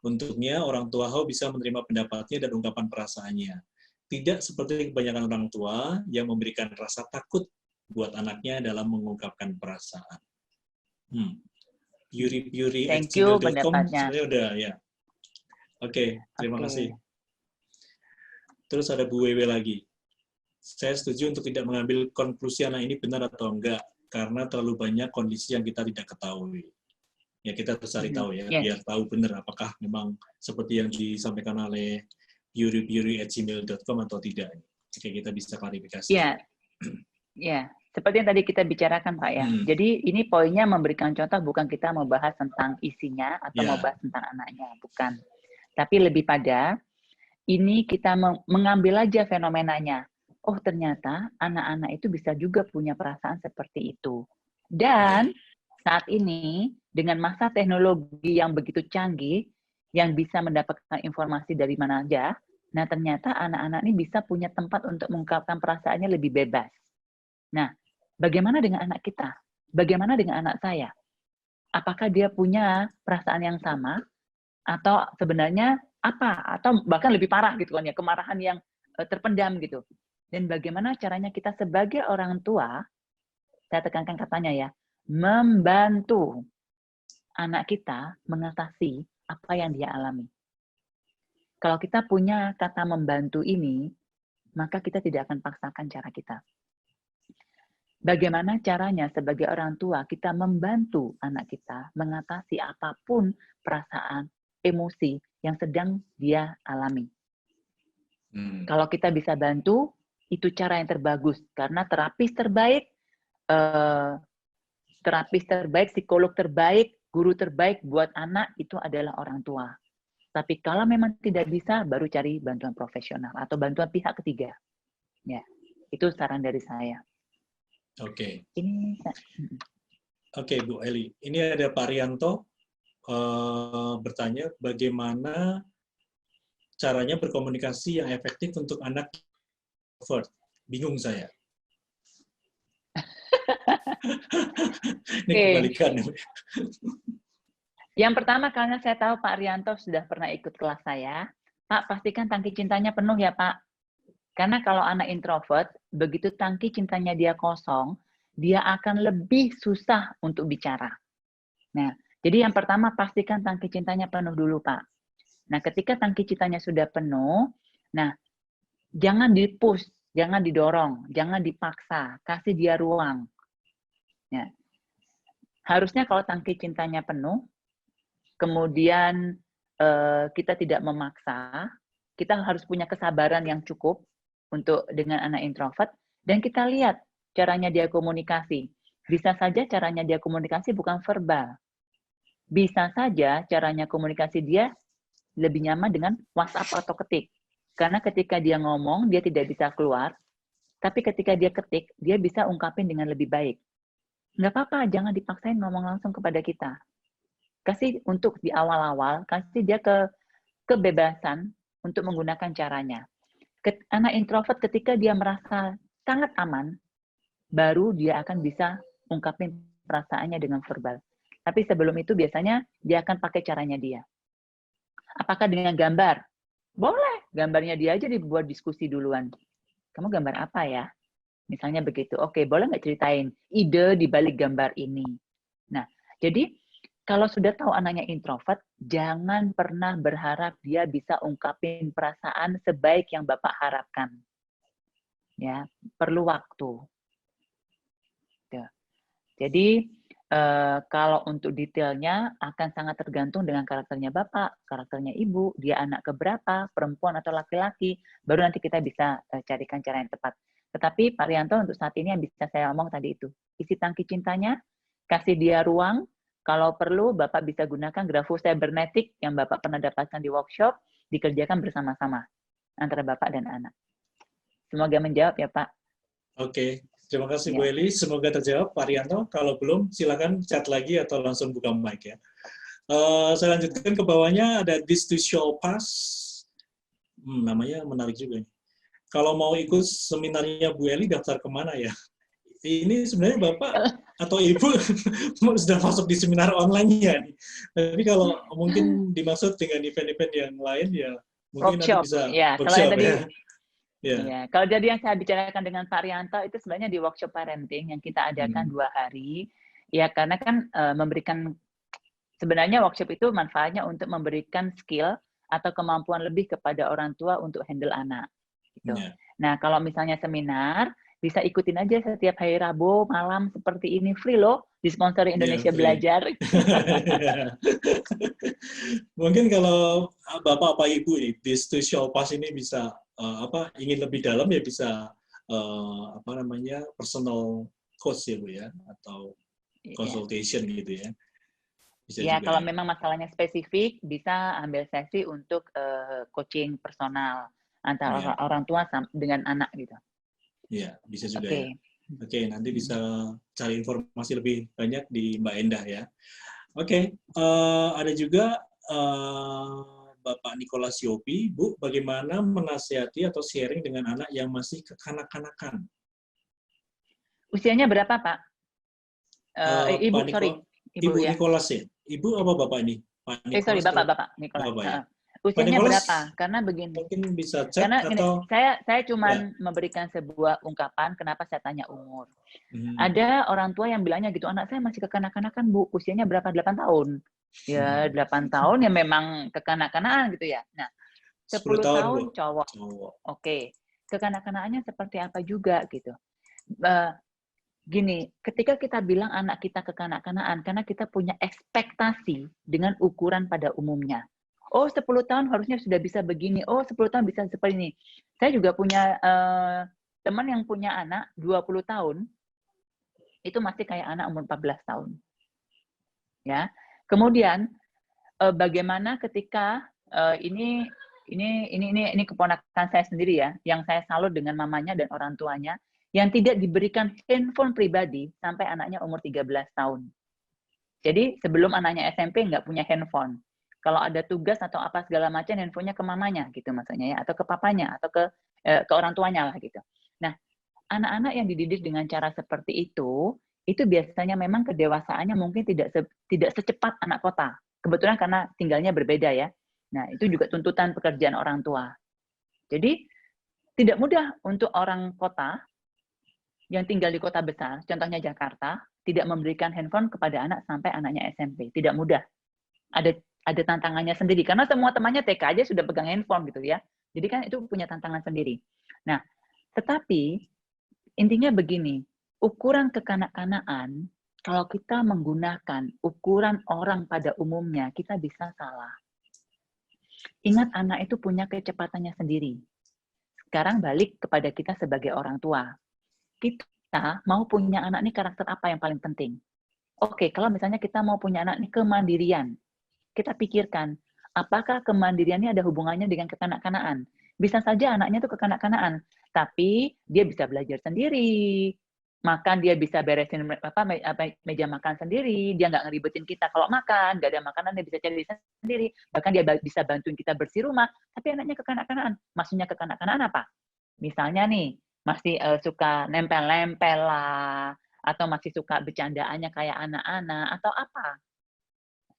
Untuknya, orang tua Hao bisa menerima pendapatnya dan ungkapan perasaannya. Tidak seperti kebanyakan orang tua yang memberikan rasa takut buat anaknya dalam mengungkapkan perasaan. Thank you puri@gmail.com pendapatnya. sebenarnya udah ya. Oke, terima kasih. Terus ada Bu Wewe lagi. Saya setuju untuk tidak mengambil konklusi anak ini benar atau enggak, karena terlalu banyak kondisi yang kita tidak ketahui. Ya kita harus cari tahu ya, biar tahu benar apakah memang seperti yang disampaikan oleh puri@gmail.com atau tidak. Oke, kita bisa klarifikasi. Ya, seperti yang tadi kita bicarakan Pak ya. Jadi ini poinnya memberikan contoh, bukan kita membahas tentang isinya atau membahas tentang anaknya, bukan. Tapi lebih pada ini kita mengambil aja fenomenanya. Oh ternyata anak-anak itu bisa juga punya perasaan seperti itu. Dan saat ini dengan masa teknologi yang begitu canggih, yang bisa mendapatkan informasi dari mana aja, nah ternyata anak-anak ini bisa punya tempat untuk mengungkapkan perasaannya lebih bebas. Nah, bagaimana dengan anak kita? Bagaimana dengan anak saya? Apakah dia punya perasaan yang sama? Atau sebenarnya apa? Atau bahkan lebih parah gitu kan ya, kemarahan yang terpendam gitu. Dan bagaimana caranya kita sebagai orang tua, saya tekankan katanya ya, membantu anak kita mengatasi apa yang dia alami. Kalau kita punya kata membantu ini, maka kita tidak akan paksakan cara kita. Bagaimana caranya sebagai orang tua kita membantu anak kita mengatasi apapun perasaan, emosi yang sedang dia alami. Kalau kita bisa bantu, itu cara yang terbagus. Karena terapis terbaik, psikolog terbaik, guru terbaik buat anak itu adalah orang tua. Tapi kalau memang tidak bisa, baru cari bantuan profesional atau bantuan pihak ketiga. Ya, itu saran dari saya. Oke. Oke, Bu Eli. Ini ada Pak Rianto bertanya bagaimana caranya berkomunikasi yang efektif untuk anak introvert. Bingung saya. Ini kebalikan. Yang pertama, karena saya tahu Pak Rianto sudah pernah ikut kelas saya, Pak, pastikan tangki cintanya penuh ya, Pak. Karena kalau anak introvert, begitu tangki cintanya dia kosong, dia akan lebih susah untuk bicara. Nah, jadi yang pertama pastikan tangki cintanya penuh dulu, Pak. Nah, ketika tangki cintanya sudah penuh, nah, jangan di-push, jangan didorong, jangan dipaksa, kasih dia ruang. Ya. Harusnya kalau tangki cintanya penuh, kemudian kita tidak memaksa, kita harus punya kesabaran yang cukup untuk dengan anak introvert, dan kita lihat caranya dia komunikasi. Bisa saja caranya dia komunikasi bukan verbal. Bisa saja caranya komunikasi dia lebih nyaman dengan WhatsApp atau ketik. Karena ketika dia ngomong, dia tidak bisa keluar, tapi ketika dia ketik, dia bisa ungkapin dengan lebih baik. Nggak apa-apa, jangan dipaksain ngomong langsung kepada kita. Kasih untuk di awal-awal, kasih dia kebebasan untuk menggunakan caranya. Anak introvert ketika dia merasa sangat aman, baru dia akan bisa ungkapin perasaannya dengan verbal. Tapi sebelum itu biasanya dia akan pakai caranya dia. Apakah dengan gambar? Boleh, gambarnya dia aja dibuat diskusi duluan. Kamu gambar apa ya? Misalnya begitu. Oke, boleh nggak ceritain ide di balik gambar ini? Nah, jadi kalau sudah tahu anaknya introvert, jangan pernah berharap dia bisa ungkapin perasaan sebaik yang Bapak harapkan. Ya, perlu waktu. Tuh. Jadi kalau untuk detailnya akan sangat tergantung dengan karakternya Bapak, karakternya Ibu, dia anak keberapa, perempuan atau laki-laki, baru nanti kita bisa carikan cara yang tepat. Tetapi Pak Rianto untuk saat ini yang bisa saya omong tadi itu, isi tangki cintanya, kasih dia ruang, kalau perlu Bapak bisa gunakan grafo cybernetic yang Bapak pernah dapatkan di workshop, dikerjakan bersama-sama antara Bapak dan anak. Semoga menjawab ya Pak. Oke, terima kasih Bu Ya. Eli. Semoga terjawab Pak Rianto. Kalau belum, silakan chat lagi atau langsung buka mic ya. Saya lanjutkan ke bawahnya, ada this to show pass. Namanya menarik juga nih. Kalau mau ikut seminarnya Bu Eli, daftar kemana ya? Ini sebenarnya Bapak atau Ibu sudah masuk di seminar online-nya nih. Tapi kalau mungkin dimaksud dengan event-event yang lain, ya mungkin Workshop, nanti bisa ya. Kalau workshop yang tadi, ya. Yeah. ya, kalau jadi yang saya bicarakan dengan Pak Rianto itu sebenarnya di workshop parenting yang kita adakan 2 hari, ya karena kan memberikan, sebenarnya workshop itu manfaatnya untuk memberikan skill atau kemampuan lebih kepada orang tua untuk handle anak. Gitu. Yeah. Nah kalau misalnya seminar, bisa ikutin aja setiap hari Rabu malam seperti ini, free loh, disponsori Indonesia Belajar. Mungkin kalau Bapak apa Ibu nih, this to show pass ini bisa ingin lebih dalam ya bisa personal coach ya Bu ya, atau consultation gitu ya. Bisa ya juga, kalau ya. memang masalahnya spesifik bisa ambil sesi untuk coaching personal antara orang tua dengan anak gitu. Iya, bisa juga ya. Oke, nanti bisa cari informasi lebih banyak di Mbak Endah ya. Oke, ada juga Bapak Nicholas Yopi, Bu, bagaimana menasihati atau sharing dengan anak yang masih kekanak-kanakan? Usianya berapa, Pak? Ibu, sorry. Ibu Ya. Nicholas ya? Ibu apa Bapak ini? Pak Nicholas sorry, Bapak Nicholas. Bapak, ya? Usianya berapa? Karena begini. Mungkin bisa cek karena atau... saya cuma memberikan sebuah ungkapan kenapa saya tanya umur. Ada orang tua yang bilangnya gitu, anak saya masih kekanak-kanakan, Bu. Usianya berapa? 8 tahun. Ya, 8 tahun ya memang kekanak-kanakan gitu ya. Nah, 10 tahun cowok. Oke. Kekanak-kanakannya seperti apa juga gitu. Gini, ketika kita bilang anak kita kekanak-kanakan, karena kita punya ekspektasi dengan ukuran pada umumnya. Oh, 10 tahun harusnya sudah bisa begini. Oh, 10 tahun bisa seperti ini. Saya juga punya teman yang punya anak 20 tahun, itu masih kayak anak umur 14 tahun. Ya. Kemudian bagaimana ketika ini keponakan saya sendiri ya, yang saya salut dengan mamanya dan orang tuanya, yang tidak diberikan handphone pribadi sampai anaknya umur 13 tahun. Jadi sebelum anaknya SMP nggak punya handphone. Kalau ada tugas atau apa segala macam, handphonenya ke mamanya gitu maksudnya ya, atau ke papanya, atau ke orang tuanya lah gitu. Nah, anak-anak yang dididik dengan cara seperti itu biasanya memang kedewasaannya mungkin tidak secepat anak kota. Kebetulan karena tinggalnya berbeda ya. Nah, itu juga tuntutan pekerjaan orang tua. Jadi, tidak mudah untuk orang kota yang tinggal di kota besar, contohnya Jakarta, tidak memberikan handphone kepada anak sampai anaknya SMP. Tidak mudah. Ada tantangannya sendiri. Karena semua temannya TK aja sudah pegang handphone gitu ya. Jadi kan itu punya tantangan sendiri. Nah, tetapi intinya begini, ukuran kekanak-kanakan, kalau kita menggunakan ukuran orang pada umumnya, kita bisa salah. Ingat, anak itu punya kecepatannya sendiri. Sekarang balik kepada kita sebagai orang tua. Kita mau punya anak ini karakter apa yang paling penting? Oke, kalau misalnya kita mau punya anak ini kemandirian, kita pikirkan, apakah kemandirian ini ada hubungannya dengan kekanak-kanakan? Bisa saja anaknya itu kekanak-kanakan, tapi dia bisa belajar sendiri, makan dia bisa beresin meja makan sendiri, dia nggak ngeribetin kita kalau makan, nggak ada makanan dia bisa cari sendiri, bahkan dia bisa bantuin kita bersih rumah, tapi anaknya kekanak-kanakan. Maksudnya kekanak-kanakan apa? Misalnya nih, masih suka nempel-nempel lah, atau masih suka bercandaannya kayak anak-anak, atau apa.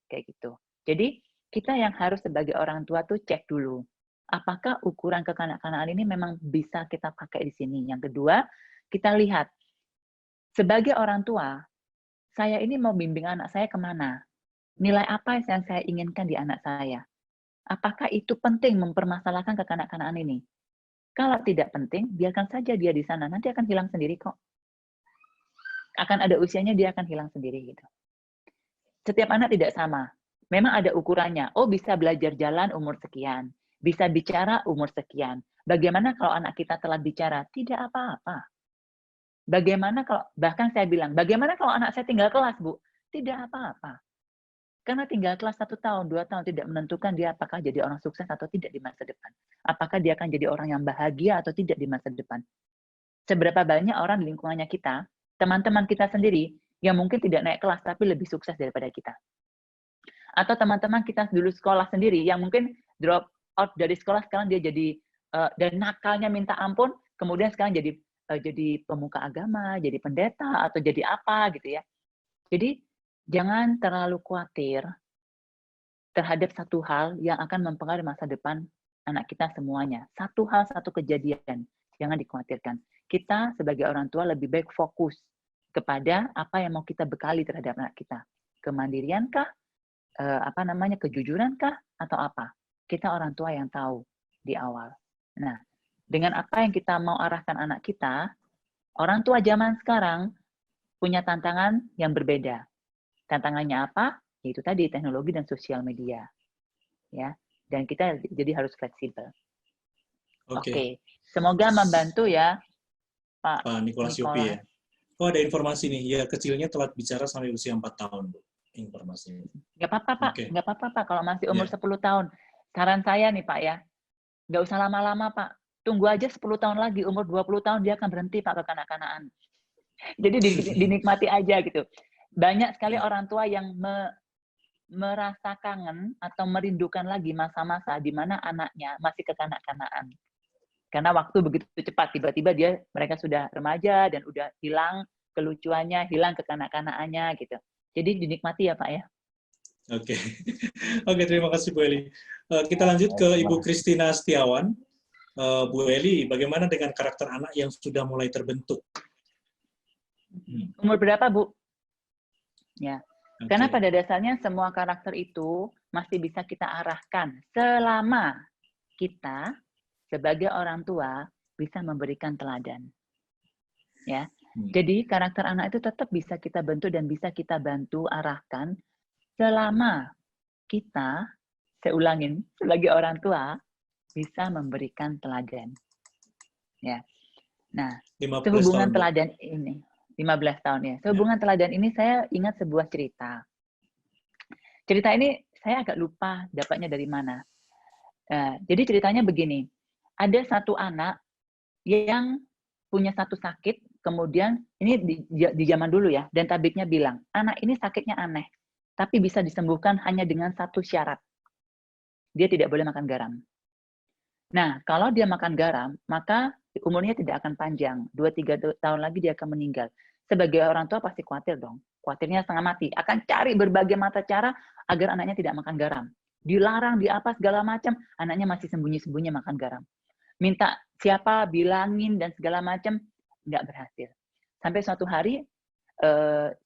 Kayak gitu. Jadi, kita yang harus sebagai orang tua tuh cek dulu, apakah ukuran kekanak-kanakan ini memang bisa kita pakai di sini. Yang kedua, kita lihat, sebagai orang tua, saya ini mau bimbing anak saya kemana? Nilai apa yang saya inginkan di anak saya? Apakah itu penting mempermasalahkan kekanak-kanakan ini? Kalau tidak penting, biarkan saja dia di sana. Nanti akan hilang sendiri kok. Akan ada usianya, dia akan hilang sendiri gitu. Setiap anak tidak sama. Memang ada ukurannya. Oh, bisa belajar jalan umur sekian. Bisa bicara umur sekian. Bagaimana kalau anak kita telat bicara? Tidak apa-apa. Bagaimana kalau, bahkan saya bilang, bagaimana kalau anak saya tinggal kelas, Bu? Tidak apa-apa. Karena tinggal kelas 1 tahun, 2 tahun tidak menentukan dia apakah jadi orang sukses atau tidak di masa depan. Apakah dia akan jadi orang yang bahagia atau tidak di masa depan. Seberapa banyak orang di lingkungannya kita, teman-teman kita sendiri, yang mungkin tidak naik kelas tapi lebih sukses daripada kita. Atau teman-teman kita dulu sekolah sendiri, yang mungkin drop out dari sekolah, sekarang dia jadi, dan nakalnya minta ampun, kemudian sekarang jadi pemuka agama, jadi pendeta, atau jadi apa gitu ya. Jadi, jangan terlalu khawatir terhadap satu hal yang akan mempengaruhi masa depan anak kita semuanya. Satu hal, satu kejadian, jangan dikhawatirkan. Kita sebagai orang tua lebih baik fokus kepada apa yang mau kita bekali terhadap anak kita. Kemandiriankah, kejujurankah, atau apa? Kita orang tua yang tahu di awal. Nah, dengan apa yang kita mau arahkan anak kita, orang tua zaman sekarang punya tantangan yang berbeda. Tantangannya apa? Yaitu tadi teknologi dan sosial media. Ya, dan kita jadi harus fleksibel. Oke. Semoga membantu ya, Pak Nicholas Yopi ya. Oh, ada informasi nih. Ya, kecilnya telat bicara sampai usia 4 tahun, Bu. Informasinya. Nggak apa-apa, Pak. Nggak apa-apa, Pak. Kalau masih umur 10 tahun. Saran saya nih, Pak ya. Nggak usah lama-lama, Pak. Tunggu aja 10 tahun lagi. Umur 20 tahun dia akan berhenti, Pak, kekanak-kanakan. Jadi dinikmati aja gitu. Banyak sekali orang tua yang merasa kangen atau merindukan lagi masa-masa di mana anaknya masih kekanak-kanakan. Karena waktu begitu cepat, tiba-tiba mereka sudah remaja dan udah hilang kelucuannya, hilang kekanak-kanakannya gitu. Jadi dinikmati ya Pak ya. Oke. Oke, terima kasih Bu Eli. Kita lanjut ke Ibu Christina Setiawan. Bu Eli, bagaimana dengan karakter anak yang sudah mulai terbentuk? Umur berapa, Bu? Ya. Okay. Karena pada dasarnya semua karakter itu masih bisa kita arahkan selama kita sebagai orang tua bisa memberikan teladan. Ya. Jadi karakter anak itu tetap bisa kita bentuk dan bisa kita bantu arahkan selama kita, saya ulangin, sebagai orang tua bisa memberikan teladan. Ya. Nah, hubungan teladan ini 15 tahun ya. Hubungan teladan ini saya ingat sebuah cerita. Cerita ini saya agak lupa dapatnya dari mana. Jadi ceritanya begini. Ada satu anak yang punya satu sakit, kemudian ini di zaman dulu ya, dan tabibnya bilang, anak ini sakitnya aneh, tapi bisa disembuhkan hanya dengan satu syarat. Dia tidak boleh makan garam. Nah, kalau dia makan garam, maka umurnya tidak akan panjang. 2-3 tahun lagi dia akan meninggal. Sebagai orang tua pasti khawatir dong. Khawatirnya setengah mati. Akan cari berbagai mata cara agar anaknya tidak makan garam. Dilarang, di apa, segala macam. Anaknya masih sembunyi-sembunyi makan garam. Minta siapa, bilangin, dan segala macam. Nggak berhasil. Sampai suatu hari,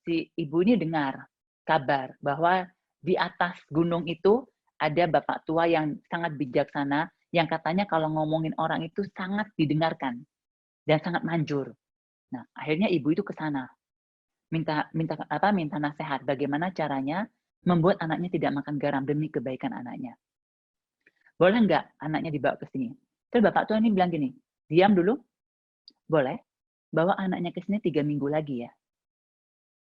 si ibu ini dengar kabar bahwa di atas gunung itu ada bapak tua yang sangat bijaksana, yang katanya kalau ngomongin orang itu sangat didengarkan dan sangat manjur. Nah, akhirnya ibu itu ke sana. Minta nasihat bagaimana caranya membuat anaknya tidak makan garam demi kebaikan anaknya. Boleh nggak anaknya dibawa ke sini? Terus bapak tua ini bilang gini, diam dulu. Boleh. Bawa anaknya ke sini 3 minggu lagi ya.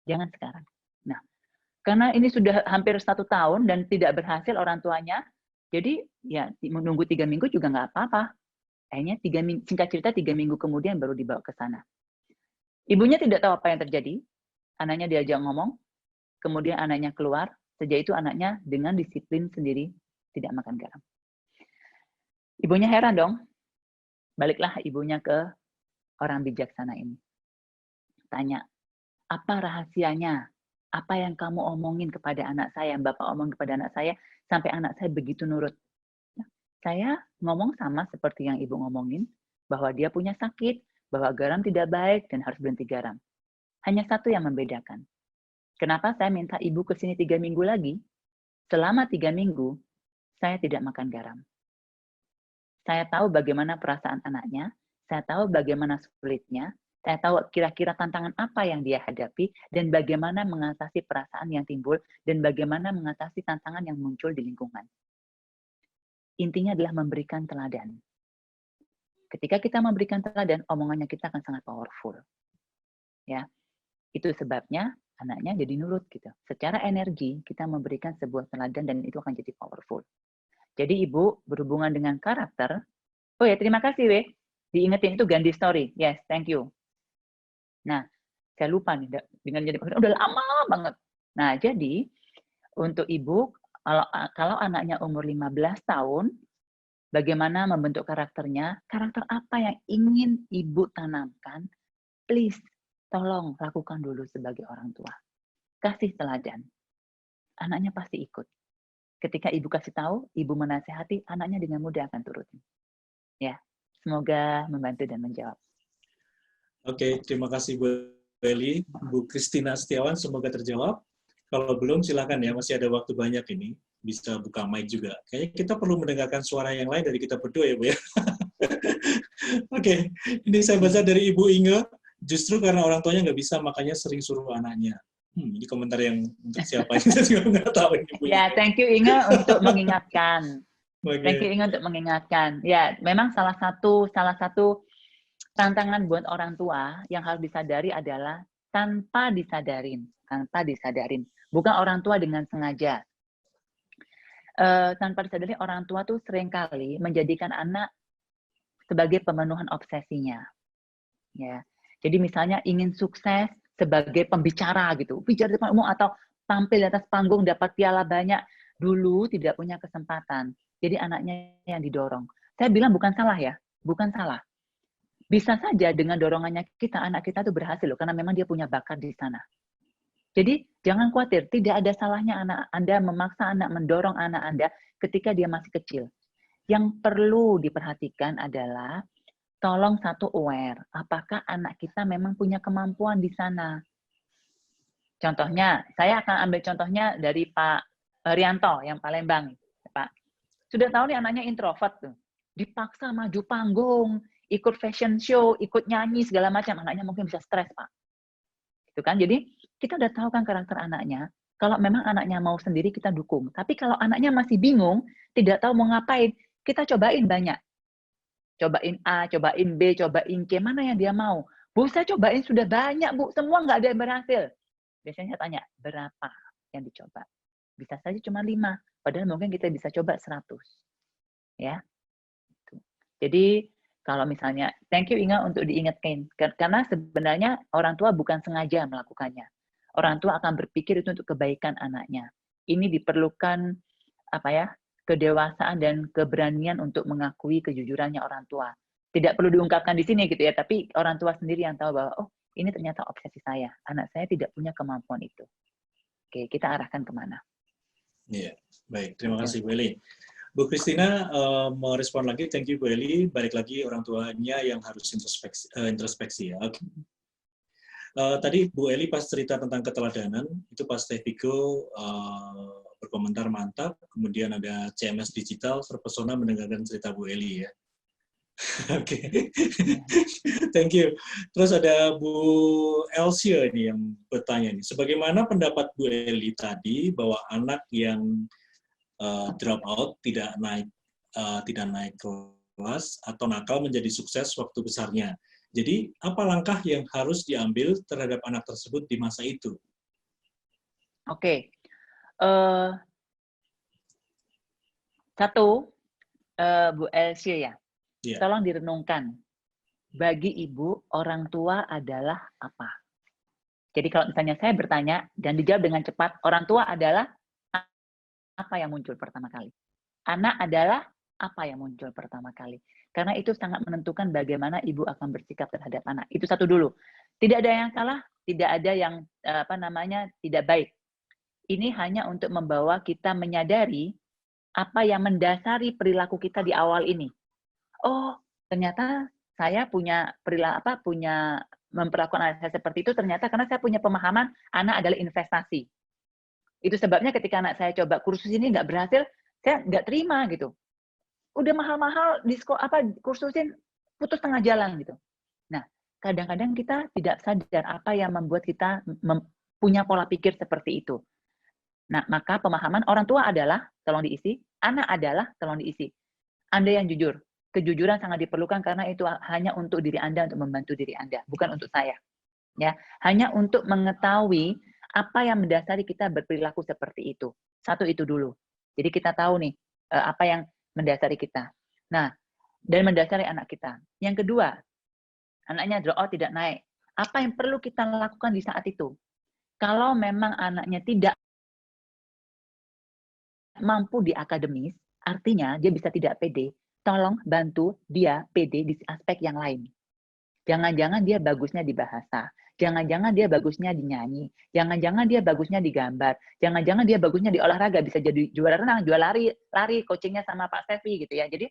Jangan sekarang. Nah, karena ini sudah hampir 1 tahun dan tidak berhasil orang tuanya, jadi ya menunggu 3 minggu juga nggak apa-apa. Akhirnya singkat cerita 3 minggu kemudian baru dibawa ke sana. Ibunya tidak tahu apa yang terjadi. Anaknya diajak ngomong, kemudian anaknya keluar. Sejak itu anaknya dengan disiplin sendiri tidak makan garam. Ibunya heran dong. Baliklah ibunya ke orang bijaksana ini. Tanya, apa rahasianya? Apa yang kamu omongin kepada anak saya, Bapak omong kepada anak saya, sampai anak saya begitu nurut? Saya ngomong sama seperti yang Ibu ngomongin, bahwa dia punya sakit, bahwa garam tidak baik dan harus berhenti garam. Hanya satu yang membedakan. Kenapa saya minta ibu ke sini 3 minggu lagi? Selama 3 minggu, saya tidak makan garam. Saya tahu bagaimana perasaan anaknya, saya tahu bagaimana sulitnya, saya tahu kira-kira tantangan apa yang dia hadapi, dan bagaimana mengatasi perasaan yang timbul, dan bagaimana mengatasi tantangan yang muncul di lingkungan. Intinya adalah memberikan teladan. Ketika kita memberikan teladan, omongannya kita akan sangat powerful. Ya, itu sebabnya anaknya jadi nurut gitu. Secara energi kita memberikan sebuah teladan dan itu akan jadi powerful. Jadi ibu berhubungan dengan karakter. Oh ya, terima kasih Weh. Diingetin itu Gandhi story. Yes, thank you. Nah, saya lupa nih dengan jadi udah lama banget. Nah, jadi untuk ibu kalau anaknya umur 15 tahun, bagaimana membentuk karakternya? Karakter apa yang ingin ibu tanamkan? Please, tolong lakukan dulu sebagai orang tua. Kasih teladan. Anaknya pasti ikut. Ketika ibu kasih tahu, ibu menasehati, anaknya dengan mudah akan turutin. Ya, semoga membantu dan menjawab. Oke, terima kasih Bu Eli. Bu Christina Setiawan, semoga terjawab. Kalau belum, silakan ya, masih ada waktu banyak ini. Bisa buka mic juga. Kayaknya kita perlu mendengarkan suara yang lain dari kita berdua ya, Bu ya. Oke, ini saya baca dari Ibu Inge. Justru karena orang tuanya nggak bisa, makanya sering suruh anaknya. Ini komentar yang untuk siapa ini, saya juga nggak tahu. Ini, Bu ya, Inge. thank you Inge untuk mengingatkan. Okay. Thank you Inge untuk mengingatkan. Ya, memang salah satu tantangan buat orang tua yang harus disadari adalah tanpa disadarin. Bukan orang tua dengan sengaja. Tanpa disadari orang tua tuh seringkali menjadikan anak sebagai pemenuhan obsesinya. Ya. Jadi misalnya ingin sukses sebagai pembicara gitu, bicara di depan umum atau tampil di atas panggung dapat piala banyak, dulu tidak punya kesempatan. Jadi anaknya yang didorong. Saya bilang bukan salah ya, bukan salah. Bisa saja dengan dorongannya kita, anak kita tuh berhasil loh, karena memang dia punya bakat di sana. Jadi jangan khawatir, tidak ada salahnya anak Anda memaksa anak, mendorong anak Anda ketika dia masih kecil. Yang perlu diperhatikan adalah tolong satu aware, apakah anak kita memang punya kemampuan di sana. Contohnya, saya akan ambil contohnya dari Pak Rianto yang Palembang, Pak. Sudah tahu nih anaknya introvert tuh, dipaksa maju panggung, ikut fashion show, ikut nyanyi segala macam, anaknya mungkin bisa stres Pak. Gitu kan? Jadi kita udah tahu kan karakter anaknya. Kalau memang anaknya mau sendiri kita dukung. Tapi kalau anaknya masih bingung, tidak tahu mau ngapain, kita cobain banyak. Cobain A, cobain B, cobain C, mana yang dia mau? Bu, saya cobain sudah banyak, Bu. Semua nggak ada yang berhasil. Biasanya saya tanya, berapa yang dicoba? Bisa saja cuma 5. Padahal mungkin kita bisa coba 100. Ya. Jadi, kalau misalnya, thank you Inga untuk diingatkan. Karena sebenarnya orang tua bukan sengaja melakukannya. Orang tua akan berpikir itu untuk kebaikan anaknya. Ini diperlukan kedewasaan dan keberanian untuk mengakui kejujurannya orang tua. Tidak perlu diungkapkan di sini gitu ya, tapi orang tua sendiri yang tahu bahwa oh ini ternyata obsesi saya, anak saya tidak punya kemampuan itu. Oke, kita arahkan kemana? Iya, baik. Terima kasih Bu Eli. Bu Christina mau respon lagi, thank you Bu Eli. Balik lagi orang tuanya yang harus introspeksi ya. Okay. Tadi Bu Eli pas cerita tentang keteladanan, itu pas Teh Vigo berkomentar mantap, kemudian ada CMS Digital, terpesona mendengarkan cerita Bu Eli ya. Oke, thank you. Terus ada Bu Elsia ini yang bertanya nih, sebagaimana pendapat Bu Eli tadi bahwa anak yang drop out, tidak naik kelas atau nakal menjadi sukses waktu besarnya. Jadi, apa langkah yang harus diambil terhadap anak tersebut di masa itu? Oke. Satu, Bu Elsie ya, tolong direnungkan. Bagi ibu, orang tua adalah apa? Jadi kalau misalnya saya bertanya dan dijawab dengan cepat, orang tua adalah apa yang muncul pertama kali? Anak adalah apa yang muncul pertama kali? Karena itu sangat menentukan bagaimana ibu akan bersikap terhadap anak. Itu satu dulu. Tidak ada yang salah, tidak ada yang tidak baik. Ini hanya untuk membawa kita menyadari apa yang mendasari perilaku kita di awal ini. Oh, ternyata saya punya punya memperlakukan anak saya seperti itu ternyata karena saya punya pemahaman anak adalah investasi. Itu sebabnya ketika anak saya coba kursus ini nggak berhasil, saya nggak terima gitu. Udah mahal-mahal kursusin putus tengah jalan gitu. Nah, kadang-kadang kita tidak sadar apa yang membuat kita punya pola pikir seperti itu. Nah, maka pemahaman orang tua adalah tolong diisi, anak adalah tolong diisi. Anda yang jujur. Kejujuran sangat diperlukan karena itu hanya untuk diri Anda, untuk membantu diri Anda, bukan untuk saya. Ya, hanya untuk mengetahui apa yang mendasari kita berperilaku seperti itu. Satu itu dulu. Jadi kita tahu nih apa yang mendasari kita. Nah, dan mendasari anak kita. Yang kedua, anaknya drop out tidak naik. Apa yang perlu kita lakukan di saat itu? Kalau memang anaknya tidak mampu di akademis, artinya dia bisa tidak pede, tolong bantu dia pede di aspek yang lain. Jangan-jangan dia bagusnya di bahasa, jangan-jangan dia bagusnya di nyanyi, jangan-jangan dia bagusnya di gambar, jangan-jangan dia bagusnya di olahraga, bisa jadi juara renang, juara lari coachingnya sama Pak Stevi gitu ya. Jadi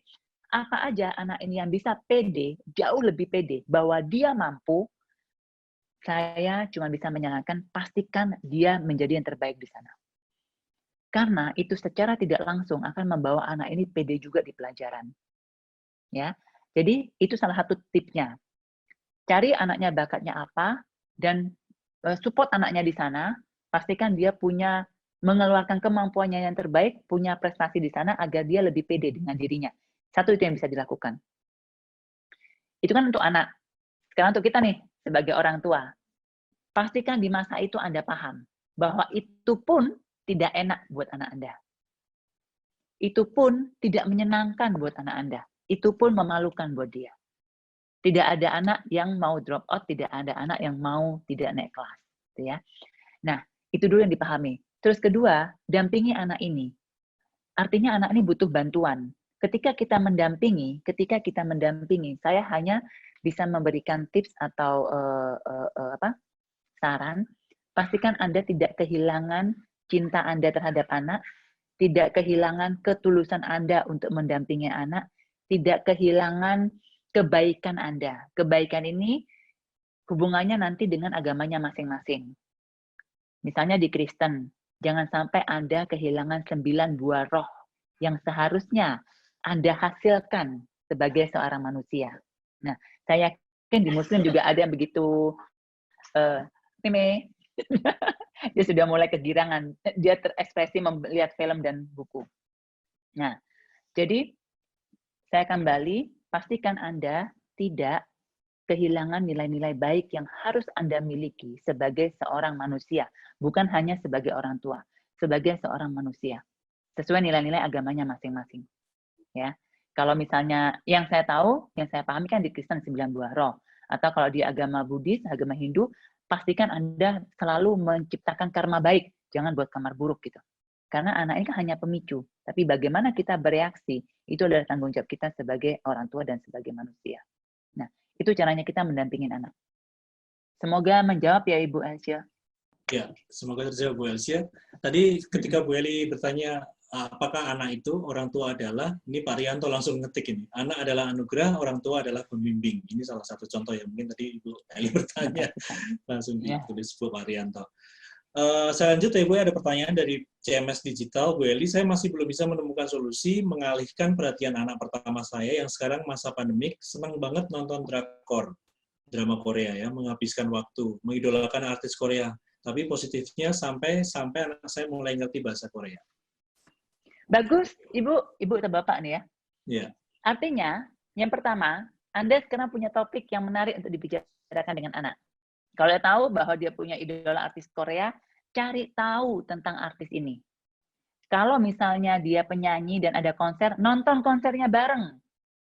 apa aja anak ini yang bisa pede, jauh lebih pede, bahwa dia mampu, saya cuma bisa menyarankan pastikan dia menjadi yang terbaik di sana. Karena itu secara tidak langsung akan membawa anak ini pede juga di pelajaran. Ya. Jadi itu salah satu tipsnya. Cari anaknya bakatnya apa dan support anaknya di sana, pastikan dia punya mengeluarkan kemampuannya yang terbaik, punya prestasi di sana agar dia lebih pede dengan dirinya. Satu itu yang bisa dilakukan. Itu kan untuk anak. Sekarang untuk kita nih sebagai orang tua. Pastikan di masa itu Anda paham bahwa itu pun tidak enak buat anak Anda. Itu pun tidak menyenangkan buat anak Anda. Itu pun memalukan buat dia. Tidak ada anak yang mau drop out, tidak ada anak yang mau tidak naik kelas. Gitu ya. Nah, itu dulu yang dipahami. Terus kedua, dampingi anak ini. Artinya anak ini butuh bantuan. Ketika kita mendampingi, saya hanya bisa memberikan tips atau saran. Pastikan Anda tidak kehilangan cinta Anda terhadap anak, tidak kehilangan ketulusan Anda untuk mendampingi anak, tidak kehilangan kebaikan Anda. Kebaikan ini hubungannya nanti dengan agamanya masing-masing. Misalnya di Kristen, jangan sampai Anda kehilangan 9 buah roh yang seharusnya Anda hasilkan sebagai seorang manusia. Nah, saya yakin di Muslim juga ada yang begitu, Meme, dia sudah mulai kegirangan, dia terekspresi melihat film dan buku. Nah, jadi saya kembali, pastikan Anda tidak kehilangan nilai-nilai baik yang harus Anda miliki sebagai seorang manusia, bukan hanya sebagai orang tua, sebagai seorang manusia, sesuai nilai-nilai agamanya masing-masing. Ya, kalau misalnya yang saya tahu, yang saya pahami kan di Kristen 9 buah roh, atau kalau di agama Buddhis, agama Hindu, pastikan Anda selalu menciptakan karma baik, jangan buat kamar buruk gitu. Karena anak ini kan hanya pemicu, tapi bagaimana kita bereaksi, itu adalah tanggung jawab kita sebagai orang tua dan sebagai manusia. Nah, itu caranya kita mendampingin anak. Semoga menjawab ya Ibu Elsia. Ya, semoga terjawab Bu Elsia. Tadi ketika Bu Eli bertanya, apakah anak itu orang tua adalah, ini Pak Rianto langsung ngetik ini, anak adalah anugerah, orang tua adalah pembimbing. Ini salah satu contoh ya, mungkin tadi Ibu Eli bertanya, langsung ditulis Bu Pak Rianto. Saya lanjut ya Bu, ada pertanyaan dari CMS Digital, Bu Eli, saya masih belum bisa menemukan solusi mengalihkan perhatian anak pertama saya yang sekarang masa pandemik, senang banget nonton drakor, drama Korea ya, menghabiskan waktu, mengidolakan artis Korea. Tapi positifnya sampai anak saya mulai ngerti bahasa Korea. Bagus, Ibu atau Bapak nih ya. Iya. Artinya, yang pertama, Anda sekarang punya topik yang menarik untuk dibicarakan dengan anak. Kalau dia tahu bahwa dia punya idola artis Korea, cari tahu tentang artis ini. Kalau misalnya dia penyanyi dan ada konser, nonton konsernya bareng.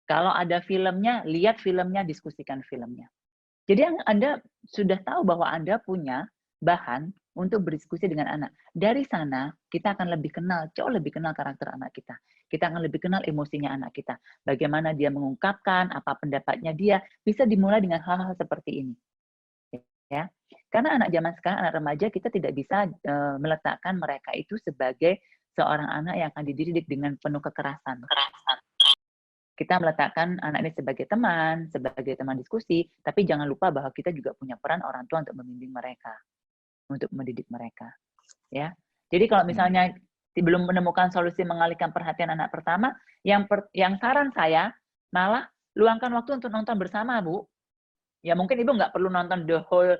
Kalau ada filmnya, lihat filmnya, diskusikan filmnya. Jadi Anda sudah tahu bahwa Anda punya bahan untuk berdiskusi dengan anak. Dari sana, kita akan lebih kenal, jauh lebih kenal karakter anak kita. Kita akan lebih kenal emosinya anak kita. Bagaimana dia mengungkapkan, apa pendapatnya dia, bisa dimulai dengan hal-hal seperti ini. Ya, karena anak zaman sekarang, anak remaja, kita tidak bisa meletakkan mereka itu sebagai seorang anak yang akan dididik dengan penuh kekerasan. Kita meletakkan anak ini sebagai teman diskusi, tapi jangan lupa bahwa kita juga punya peran orang tua untuk membimbing mereka, untuk mendidik mereka. Ya, jadi kalau misalnya belum menemukan solusi mengalihkan perhatian anak pertama, yang saran saya malah luangkan waktu untuk nonton bersama, Bu. Ya mungkin ibu nggak perlu nonton the whole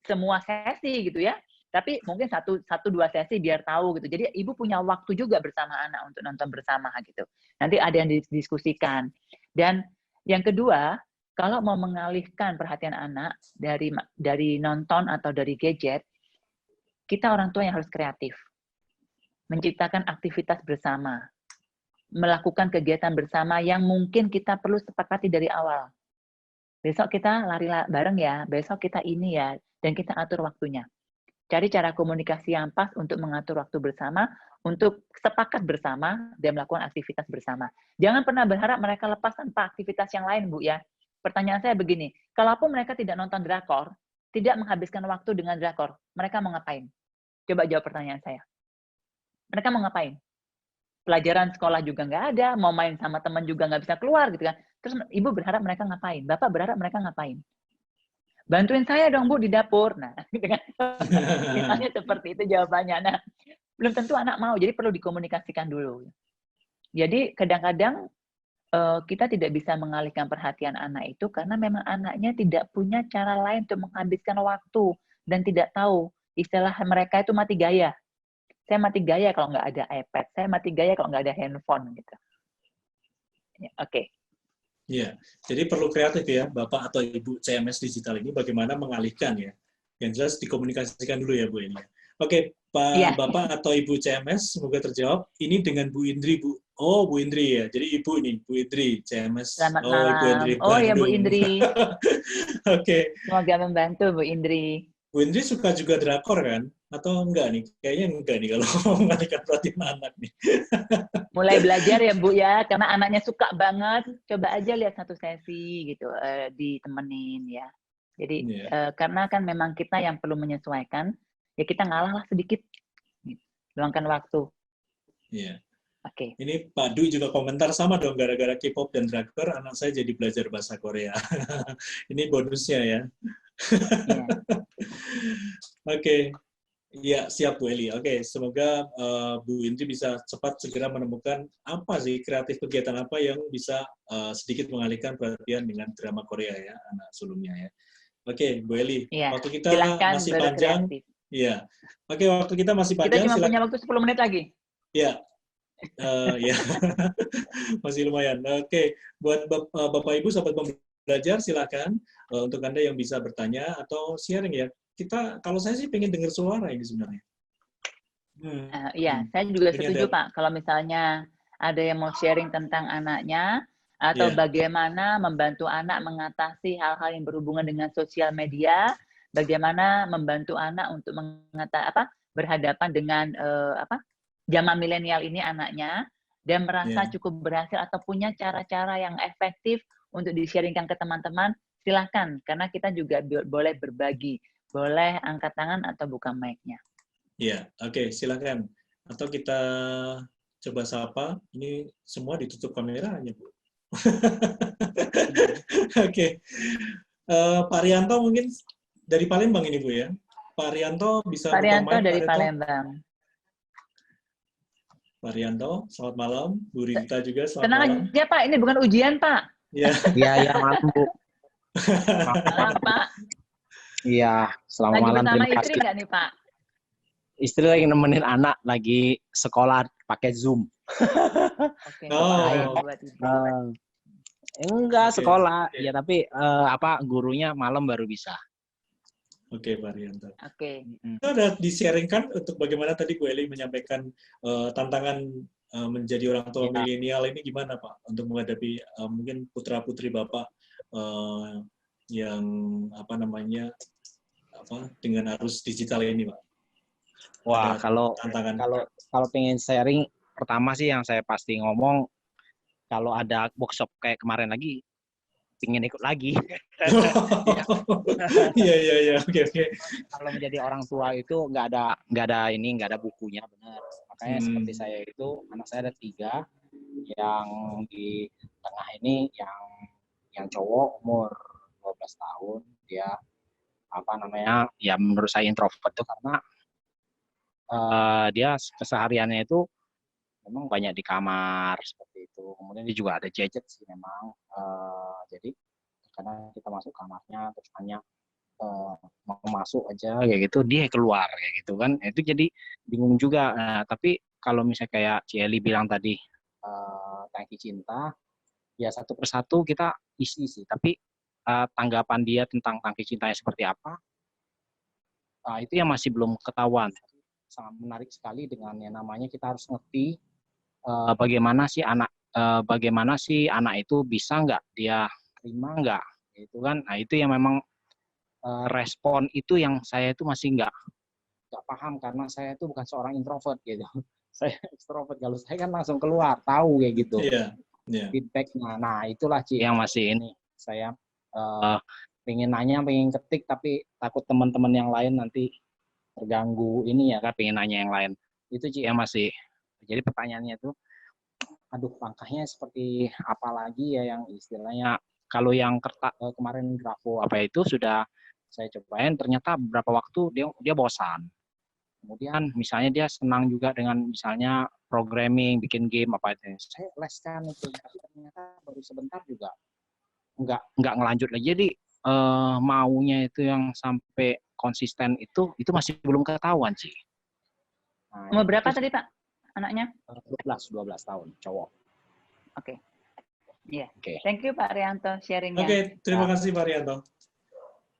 semua sesi gitu ya, tapi mungkin 1-2 sesi biar tahu gitu. Jadi ibu punya waktu juga bersama anak untuk nonton bersama gitu. Nanti ada yang didiskusikan. Dan yang kedua, kalau mau mengalihkan perhatian anak dari nonton atau dari gadget, kita orang tua yang harus kreatif. Menciptakan aktivitas bersama. Melakukan kegiatan bersama yang mungkin kita perlu sepakati dari awal. Besok kita lari bareng ya, besok kita ini ya, dan kita atur waktunya. Cari cara komunikasi yang pas untuk mengatur waktu bersama, untuk sepakat bersama, dan melakukan aktivitas bersama. Jangan pernah berharap mereka lepas tanpa aktivitas yang lain, Bu ya. Pertanyaan saya begini, kalaupun mereka tidak nonton drakor, tidak menghabiskan waktu dengan drakor, mereka mau ngapain? Coba jawab pertanyaan saya. Mereka mau ngapain? Pelajaran sekolah juga nggak ada, mau main sama teman juga nggak bisa keluar gitu kan. Terus ibu berharap mereka ngapain? Bapak berharap mereka ngapain? Bantuin saya dong Bu di dapur. Nah, dengan misalnya seperti itu jawabannya. Nah, belum tentu anak mau, jadi perlu dikomunikasikan dulu. Jadi kadang-kadang kita tidak bisa mengalihkan perhatian anak itu karena memang anaknya tidak punya cara lain untuk menghabiskan waktu dan tidak tahu istilah mereka itu mati gaya. Saya mati gaya kalau nggak ada iPad, saya mati gaya kalau nggak ada handphone gitu. Ya, oke. Iya, jadi perlu kreatif ya, Bapak atau Ibu CMS digital ini bagaimana mengalihkan ya. Yang jelas dikomunikasikan dulu ya, Bu ini. Oke, Pak Ya. Bapak atau Ibu CMS, semoga terjawab. Ini dengan Bu Indri, Bu. Oh, Bu Indri ya. Jadi Ibu nih, Bu Indri, CMS. Selamat oh, malam. Ibu Indri Oh ya, Bu Bandung. Indri. Oke. Semoga membantu, Bu Indri. Bu Indri suka juga drakor kan? Atau enggak nih? Kayaknya enggak nih kalau mau mengalihkan perhatian anak nih. Mulai belajar ya Bu ya, karena anaknya suka banget. Coba aja lihat satu sesi gitu, ditemenin ya. Jadi karena kan memang kita yang perlu menyesuaikan, ya kita ngalah lah sedikit, luangkan waktu. Iya. Oke. Ini Pak Dwi juga komentar sama dong, gara-gara K-pop dan drakor, anak saya jadi belajar bahasa Korea. Ini bonusnya ya. Yeah. Oke. Ya, siap Bu Eli. Oke, semoga Bu Indri bisa cepat segera menemukan apa sih kreatif kegiatan apa yang bisa sedikit mengalihkan perhatian dengan drama Korea ya, anak sulungnya ya. Oke, Bu Eli, waktu kita masih panjang. Iya. Oke, waktu kita masih panjang. Kita cuma punya waktu 10 menit lagi. Iya. Ya, masih lumayan. Oke, buat Bapak Ibu sahabat pembelajar, silakan untuk Anda yang bisa bertanya atau sharing ya. Kita, kalau saya sih pengen dengar suara ini sebenarnya. Iya, saya juga setuju Pak. Kalau misalnya ada yang mau sharing tentang anaknya atau bagaimana membantu anak mengatasi hal-hal yang berhubungan dengan sosial media, bagaimana membantu anak untuk berhadapan dengan zaman milenial ini anaknya dan merasa cukup berhasil atau punya cara-cara yang efektif untuk di-sharingkan ke teman-teman, silahkan karena kita juga boleh berbagi. Boleh angkat tangan atau buka mic-nya. Iya, oke, silakan. Atau kita coba sapa. Ini semua ditutup kameranya, Bu. Oke. Pak Rianto mungkin dari Palembang ini, Bu ya. Pak Rianto bisa Pak Rianto buka mic, dari Pak Palembang. Pak Rianto, selamat malam. Bu Rita juga, selamat malam. Tenang aja, Pak. Ini bukan ujian, Pak. Iya. Iya, malam, Bu. Malam, Pak. Iya, selamat lagi malam. Lagi bersama istri nggak nih, Pak? Istri lagi nemenin anak, lagi sekolah pakai Zoom. Oke. Enggak, sekolah. Ya, tapi gurunya malam baru bisa. Oke, Pak Rianto. Oke. Itu ada di-sharingkan untuk bagaimana tadi Bu Eli menyampaikan tantangan menjadi orang tua milenial ini gimana, Pak? Untuk menghadapi mungkin putra-putri Bapak yang dengan arus digital ini, Pak. Wah, kalau pengen sharing, pertama sih yang saya pasti ngomong, kalau ada workshop kayak kemarin lagi, pengen ikut lagi. Iya, oke. Kalau menjadi orang tua itu nggak ada bukunya, benar. Makanya seperti saya itu, anak saya ada 3, Yang di tengah ini yang cowok umur 12 tahun, dia ya menurut saya introvert tuh karena dia kesehariannya itu memang banyak di kamar seperti itu. Kemudian dia juga ada gadget sih memang. Jadi kadang kita masuk kamarnya terus tanya mau masuk aja kayak gitu, dia keluar kayak gitu kan. Itu jadi bingung juga. Nah, tapi kalau misalnya kayak Cieli bilang tadi tangki cinta, ya satu persatu kita isi sih. Tapi tanggapan dia tentang tangki cintanya seperti apa, itu yang masih belum ketahuan. Sangat menarik sekali dengan yang namanya kita harus ngerti bagaimana sih anak itu bisa nggak dia terima nggak gitu kan. Nah itu yang memang respon itu yang saya itu masih nggak paham karena saya itu bukan seorang introvert gitu. Saya extrovert, kalau saya kan langsung keluar tahu kayak gitu feedbacknya. Nah itulah Ci yang masih ini saya pengen nanya, pengen ketik tapi takut teman-teman yang lain nanti terganggu ini ya kan, pengen nanya yang lain itu Ci yang masih. Jadi pertanyaannya itu, aduh langkahnya seperti apa lagi ya yang istilahnya, kalau yang kemarin grafo apa itu sudah saya cobain, ternyata beberapa waktu dia bosan. Kemudian misalnya dia senang juga dengan misalnya programming, bikin game apa itu. Saya leskan itu, tapi ternyata baru sebentar juga nggak ngelanjut lagi. Jadi maunya itu yang sampai konsisten itu masih belum ketahuan sih. Nah, umur berapa tadi Pak anaknya? 12 tahun, cowok. Oke. Iya. Thank you Pak Rianto sharingnya. Oke, terima kasih Pak Rianto.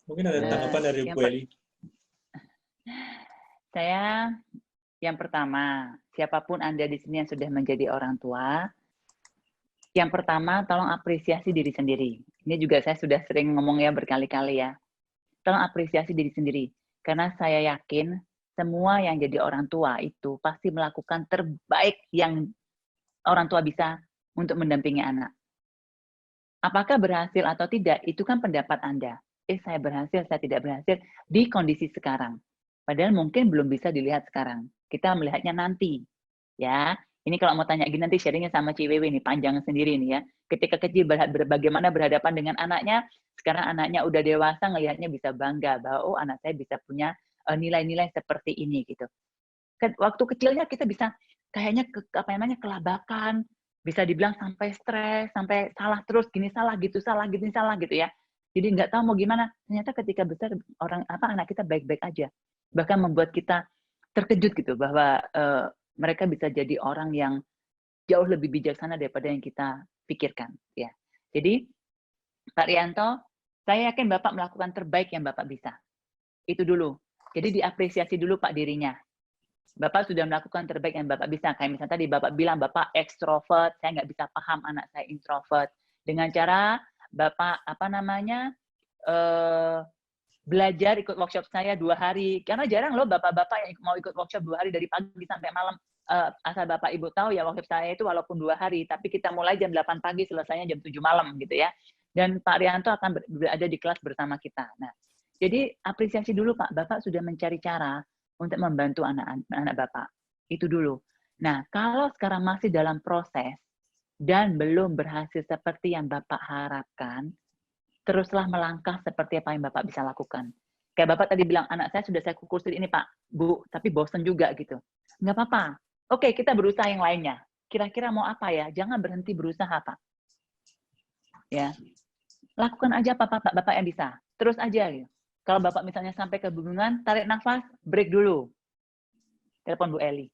Mungkin ada tanggapan dari Bu Eli. Saya yang pertama, siapapun Anda di sini yang sudah menjadi orang tua, yang pertama tolong apresiasi diri sendiri. Ini juga saya sudah sering ngomong ya berkali-kali ya. Tolong apresiasi diri sendiri. Karena saya yakin semua yang jadi orang tua itu pasti melakukan terbaik yang orang tua bisa untuk mendampingi anak. Apakah berhasil atau tidak, itu kan pendapat Anda. Saya berhasil, saya tidak berhasil di kondisi sekarang. Padahal mungkin belum bisa dilihat sekarang. Kita melihatnya nanti. Ya, ini kalau mau tanya gini nanti sharingnya sama Ciwewe nih, panjang sendiri nih ya. Ketika kecil bagaimana berhadapan dengan anaknya, sekarang anaknya udah dewasa, ngelihatnya bisa bangga bahwa oh anak saya bisa punya nilai-nilai seperti ini gitu. Waktu kecilnya kita bisa kayaknya kelabakan, bisa dibilang sampai stres, sampai salah terus, gini salah, gitu ya. Jadi nggak tahu mau gimana. Ternyata ketika besar anak kita baik-baik aja. Bahkan membuat kita terkejut gitu bahwa mereka bisa jadi orang yang jauh lebih bijaksana daripada yang kita pikirkan ya. Jadi Pak Rianto, saya yakin Bapak melakukan terbaik yang Bapak bisa. Itu dulu. Jadi diapresiasi dulu Pak dirinya. Bapak sudah melakukan terbaik yang Bapak bisa. Kayak misalnya tadi Bapak bilang Bapak ekstrovert, saya nggak bisa paham anak saya introvert. Dengan cara Bapak belajar ikut workshop saya 2 hari. Karena jarang loh bapak-bapak yang mau ikut workshop 2 hari dari pagi sampai malam. Asal Bapak Ibu tahu ya workshop saya itu walaupun 2 hari, tapi kita mulai jam 8 pagi, selesainya jam 7 malam gitu ya. Dan Pak Rianto akan berada di kelas bersama kita. Nah, jadi apresiasi dulu Pak, Bapak sudah mencari cara untuk membantu anak-anak Bapak. Itu dulu. Nah, kalau sekarang masih dalam proses dan belum berhasil seperti yang Bapak harapkan, teruslah melangkah seperti apa yang Bapak bisa lakukan. Kayak Bapak tadi bilang, anak saya sudah saya kursi ini Pak, Bu, tapi bosan juga gitu. Nggak apa-apa. Oke, kita berusaha yang lainnya. Kira-kira mau apa ya? Jangan berhenti berusaha, Pak. Ya. Lakukan aja apa Bapak yang bisa. Terus aja gitu. Kalau Bapak misalnya sampai kebingungan, tarik nafas, break dulu. Telepon Bu Eli.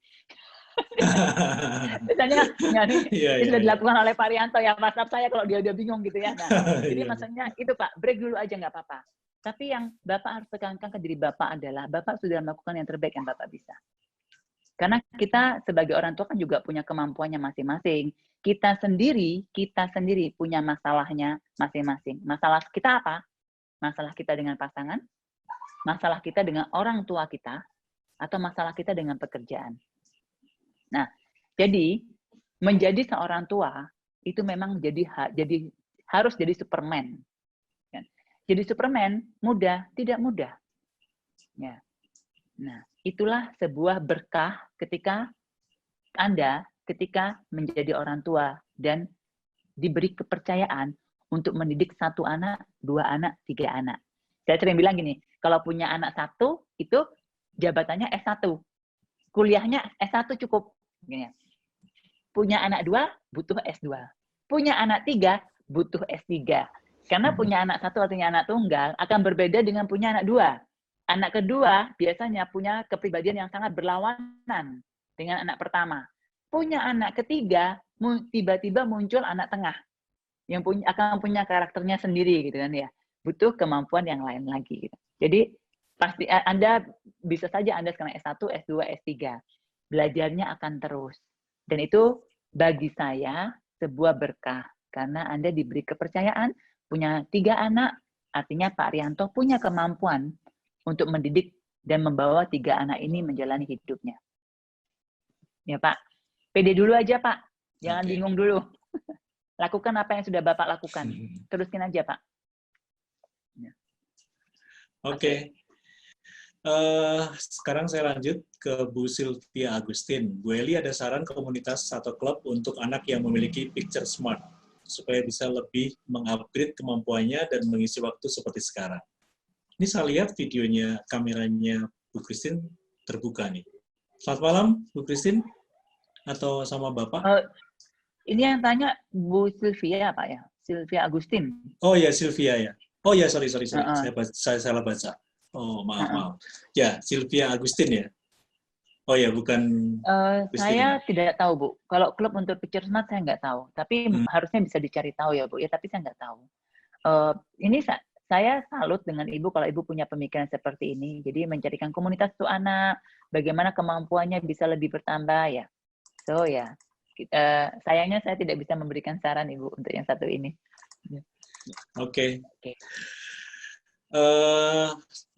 Misalnya, ini sudah dilakukan oleh Pak Rianto ya, WhatsApp saya kalau dia bingung gitu ya. Nah, jadi maksudnya itu Pak, break dulu aja nggak apa-apa. Tapi yang Bapak harus tekankan ke diri Bapak adalah, Bapak sudah melakukan yang terbaik yang Bapak bisa. Karena kita sebagai orang tua kan juga punya kemampuannya masing-masing. Kita sendiri punya masalahnya masing-masing. Masalah kita apa? Masalah kita dengan pasangan, masalah kita dengan orang tua kita, atau masalah kita dengan pekerjaan. Nah, jadi menjadi seorang tua itu memang harus jadi Superman. Jadi Superman mudah, tidak mudah. Ya. Nah, itulah sebuah berkah ketika Anda ketika menjadi orang tua dan diberi kepercayaan untuk mendidik 1 anak, 2 anak, 3 anak. Saya sering bilang gini, kalau punya anak 1 itu jabatannya S1. Kuliahnya S1 cukup. Gini. Punya anak 2 butuh S2. Punya anak 3 butuh S3. Karena punya anak 1 artinya anak tunggal akan berbeda dengan punya anak 2. Anak kedua biasanya punya kepribadian yang sangat berlawanan dengan anak pertama. Punya anak ketiga, tiba-tiba muncul anak tengah yang akan punya karakternya sendiri gitu kan ya. Butuh kemampuan yang lain lagi gitu. Jadi pasti Anda bisa saja Anda sekarang S1, S2, S3. Belajarnya akan terus. Dan itu bagi saya sebuah berkah karena Anda diberi kepercayaan punya 3 anak, artinya Pak Rianto punya kemampuan untuk mendidik dan membawa 3 anak ini menjalani hidupnya. Ya Pak, pede dulu aja Pak, jangan bingung dulu. Lakukan apa yang sudah Bapak lakukan. Teruskan aja Pak. Oke. Sekarang saya lanjut ke Bu Sylvia Agustin. Bu Eli, ada saran komunitas atau klub untuk anak yang memiliki picture smart supaya bisa lebih mengupgrade kemampuannya dan mengisi waktu seperti sekarang. Ini saya lihat videonya, kameranya Bu Christine terbuka nih. Selamat malam, Bu Christine, atau sama Bapak? Ini yang tanya Bu Sylvia Pak ya? Sylvia Agustin. Oh ya, Sylvia ya. Oh ya, sorry. Saya salah baca. Oh, maaf. Ya, Sylvia Agustin ya. Oh ya, bukan. Saya tidak tahu Bu. Kalau klub untuk picture smart saya nggak tahu. Tapi harusnya bisa dicari tahu ya Bu. Ya, tapi saya nggak tahu. Ini saya salut dengan Ibu kalau Ibu punya pemikiran seperti ini. Jadi mencarikan komunitas untuk anak, bagaimana kemampuannya bisa lebih bertambah ya. So ya, sayangnya saya tidak bisa memberikan saran Ibu untuk yang satu ini. Oke.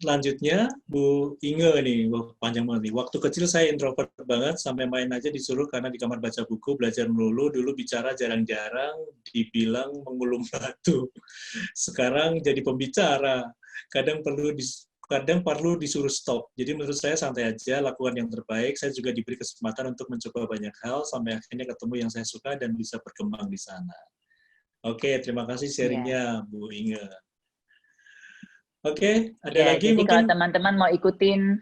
Lanjutnya Bu Inge nih, panjang banget nih. Waktu kecil saya introvert banget, sampai main aja disuruh karena di kamar baca buku, belajar melulu, dulu bicara jarang-jarang, dibilang mengulum batu. Sekarang jadi pembicara, kadang perlu disuruh stop. Jadi menurut saya santai aja, lakukan yang terbaik. Saya juga diberi kesempatan untuk mencoba banyak hal, sampai akhirnya ketemu yang saya suka dan bisa berkembang di sana. Oke, terima kasih sharingnya Bu Inge. Oke, ada lagi jadi mungkin. Kalau teman-teman mau ikutin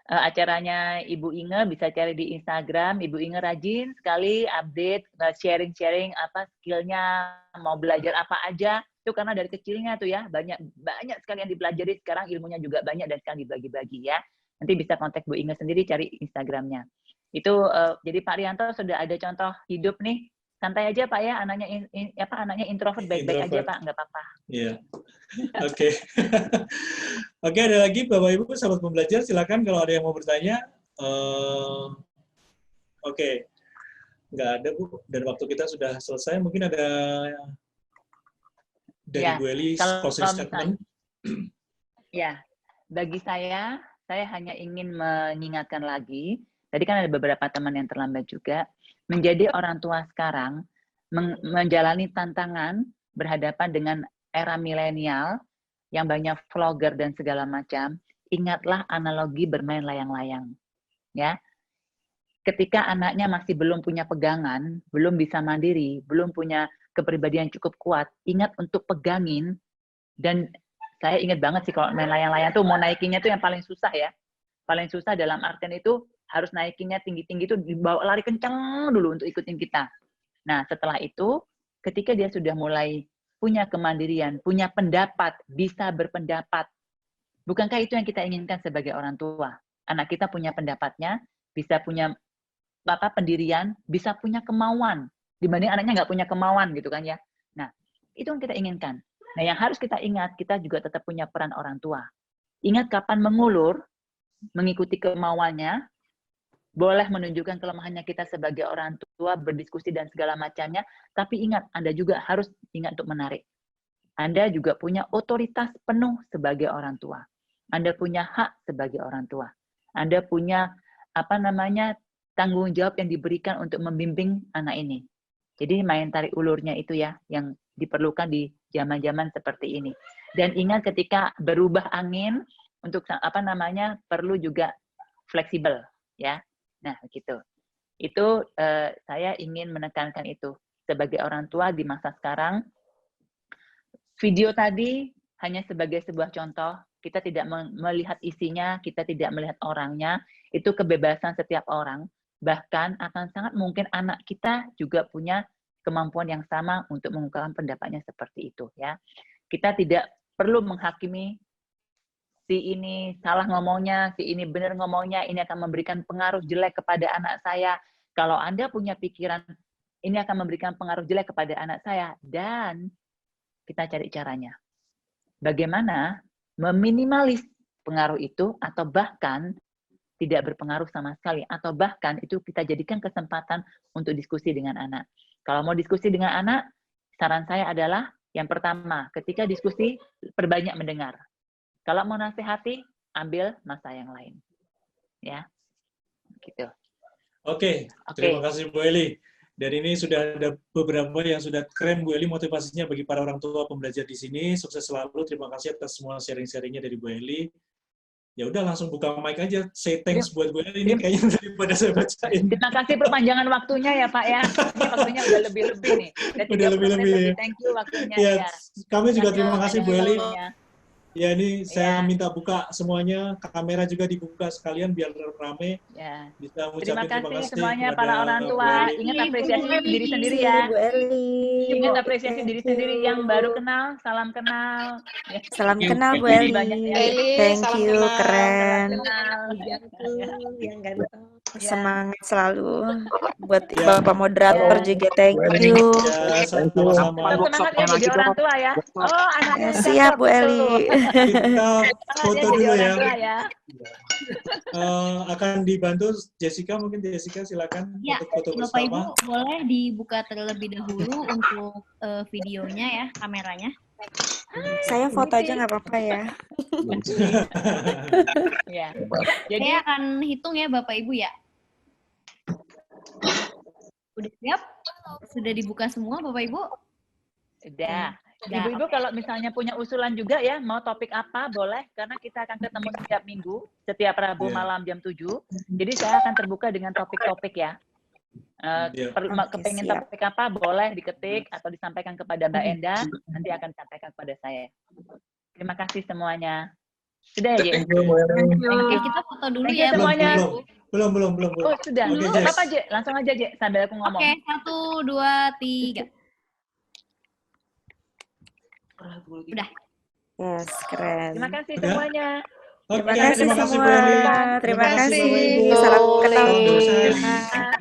acaranya Ibu Inge, bisa cari di Instagram. Ibu Inge rajin sekali update, sharing-sharing apa skillnya, mau belajar apa aja. Itu karena dari kecilnya tuh ya, banyak sekali yang dipelajari. Sekarang ilmunya juga banyak dan sekarang dibagi-bagi ya. Nanti bisa kontak Bu Inge sendiri, cari Instagramnya. Itu jadi Pak Rianto sudah ada contoh hidup nih. Santai aja Pak ya, anaknya introvert, baik-baik aja Pak, nggak apa-apa. Iya. Oke. Oke, ada lagi Bapak Ibu sahabat pembelajar, silakan kalau ada yang mau bertanya. Oke. Nggak ada Bu, dan waktu kita sudah selesai. Mungkin ada dari Bu Eli closing statement. Ya, bagi saya hanya ingin mengingatkan lagi, tadi kan ada beberapa teman yang terlambat juga, menjadi orang tua sekarang, menjalani tantangan, berhadapan dengan era milenial, yang banyak vlogger dan segala macam, ingatlah analogi bermain layang-layang. Ya, ketika anaknya masih belum punya pegangan, belum bisa mandiri, belum punya kepribadian cukup kuat, ingat untuk pegangin. Dan saya ingat banget sih kalau main layang-layang tuh mau naikinnya tuh yang paling susah ya. Paling susah dalam artian itu harus naikinnya tinggi-tinggi itu dibawa lari kencang dulu untuk ikutin kita. Nah, setelah itu ketika dia sudah mulai punya kemandirian, punya pendapat, bisa berpendapat. Bukankah itu yang kita inginkan sebagai orang tua? Anak kita punya pendapatnya, bisa punya pendirian, bisa punya kemauan. Dibanding anaknya nggak punya kemauan gitu kan ya. Nah, itu yang kita inginkan. Nah, yang harus kita ingat, kita juga tetap punya peran orang tua. Ingat kapan mengulur, mengikuti kemauannya, boleh menunjukkan kelemahannya kita sebagai orang tua, berdiskusi dan segala macamnya, tapi ingat, Anda juga harus ingat untuk menarik. Anda juga punya otoritas penuh sebagai orang tua. Anda punya hak sebagai orang tua. Anda punya tanggung jawab yang diberikan untuk membimbing anak ini. Jadi main tarik ulurnya itu ya, yang diperlukan di zaman-zaman seperti ini. Dan ingat ketika berubah angin, untuk perlu juga fleksibel ya. Nah, gitu. Itu saya ingin menekankan itu. Sebagai orang tua di masa sekarang, video tadi hanya sebagai sebuah contoh. Kita tidak melihat isinya, kita tidak melihat orangnya. Itu kebebasan setiap orang. Bahkan akan sangat mungkin anak kita juga punya kemampuan yang sama untuk mengungkapkan pendapatnya seperti itu, ya. Kita tidak perlu menghakimi si ini salah ngomongnya, si ini benar ngomongnya, ini akan memberikan pengaruh jelek kepada anak saya. Kalau Anda punya pikiran ini akan memberikan pengaruh jelek kepada anak saya, dan kita cari caranya. Bagaimana meminimalis pengaruh itu, atau bahkan tidak berpengaruh sama sekali, atau bahkan itu kita jadikan kesempatan untuk diskusi dengan anak. Kalau mau diskusi dengan anak, saran saya adalah yang pertama, ketika diskusi perbanyak mendengar. Kalau mau nasihati, ambil masa yang lain. Ya, gitu. Oke, terima kasih Bu Eli. Dan ini sudah ada beberapa yang sudah keren Bu Eli motivasinya bagi para orang tua pembelajar di sini. Sukses selalu. Terima kasih atas semua sharing-sharingnya dari Bu Eli. Ya udah langsung buka mic aja. Say thanks buat Bu Eli ini kayaknya daripada saya bacain. Terima kasih perpanjangan waktunya ya Pak ya. Ini waktunya udah lebih-lebih nih. Udah lebih-lebih. Thank you waktunya. Ya, ya. Kami juga terima kasih Bu Eli. Waktunya. Ya, ini saya minta buka semuanya, kamera juga dibuka sekalian biar rame. Ya. Bisa Terima mengucapkan kasih semuanya para orang tua. Ingat apresiasi diri sendiri ya. Bu Eli. Ingat apresiasi diri sendiri. Yang baru kenal, salam kenal. Salam kenal Bu Eli. Thank you, keren. Yang ganteng. Semangat selalu buat Bapak moderator juga. Thank you. Ya, sama-sama. Semangat ya jadi orang tua ya. Oh, anaknya siap Bu Eli. Kita foto dulu ya. Akan dibantu Jessica, mungkin Jessica silakan ya, untuk foto Bapak bersama. Ibu boleh dibuka terlebih dahulu untuk videonya ya, kameranya. Saya foto aja nggak apa-apa ya. Ya. Jadi saya akan hitung ya Bapak Ibu ya. Udah siap? Sudah dibuka semua Bapak Ibu? Udah. Ibu-ibu kalau misalnya punya usulan juga ya, mau topik apa boleh, karena kita akan ketemu setiap minggu, setiap Rabu malam jam 7. Jadi saya akan terbuka dengan topik-topik ya. Kepengen topik apa boleh diketik atau disampaikan kepada Mbak Enda, nanti akan disampaikan kepada saya. Terima kasih semuanya. Sudah ya, Jek? Oke, kita foto dulu ya semuanya. Belum. Oh, sudah. Oke, Apa, Jek? Langsung aja, Jek, sambil aku ngomong. Oke, 1, 2, 3. Udah. Yes, keren. Terima kasih semuanya. Oke, Terima kasih Bu semua. Eli. Terima kasih. Bapak Ibu. Salam kenal. Salam sehat.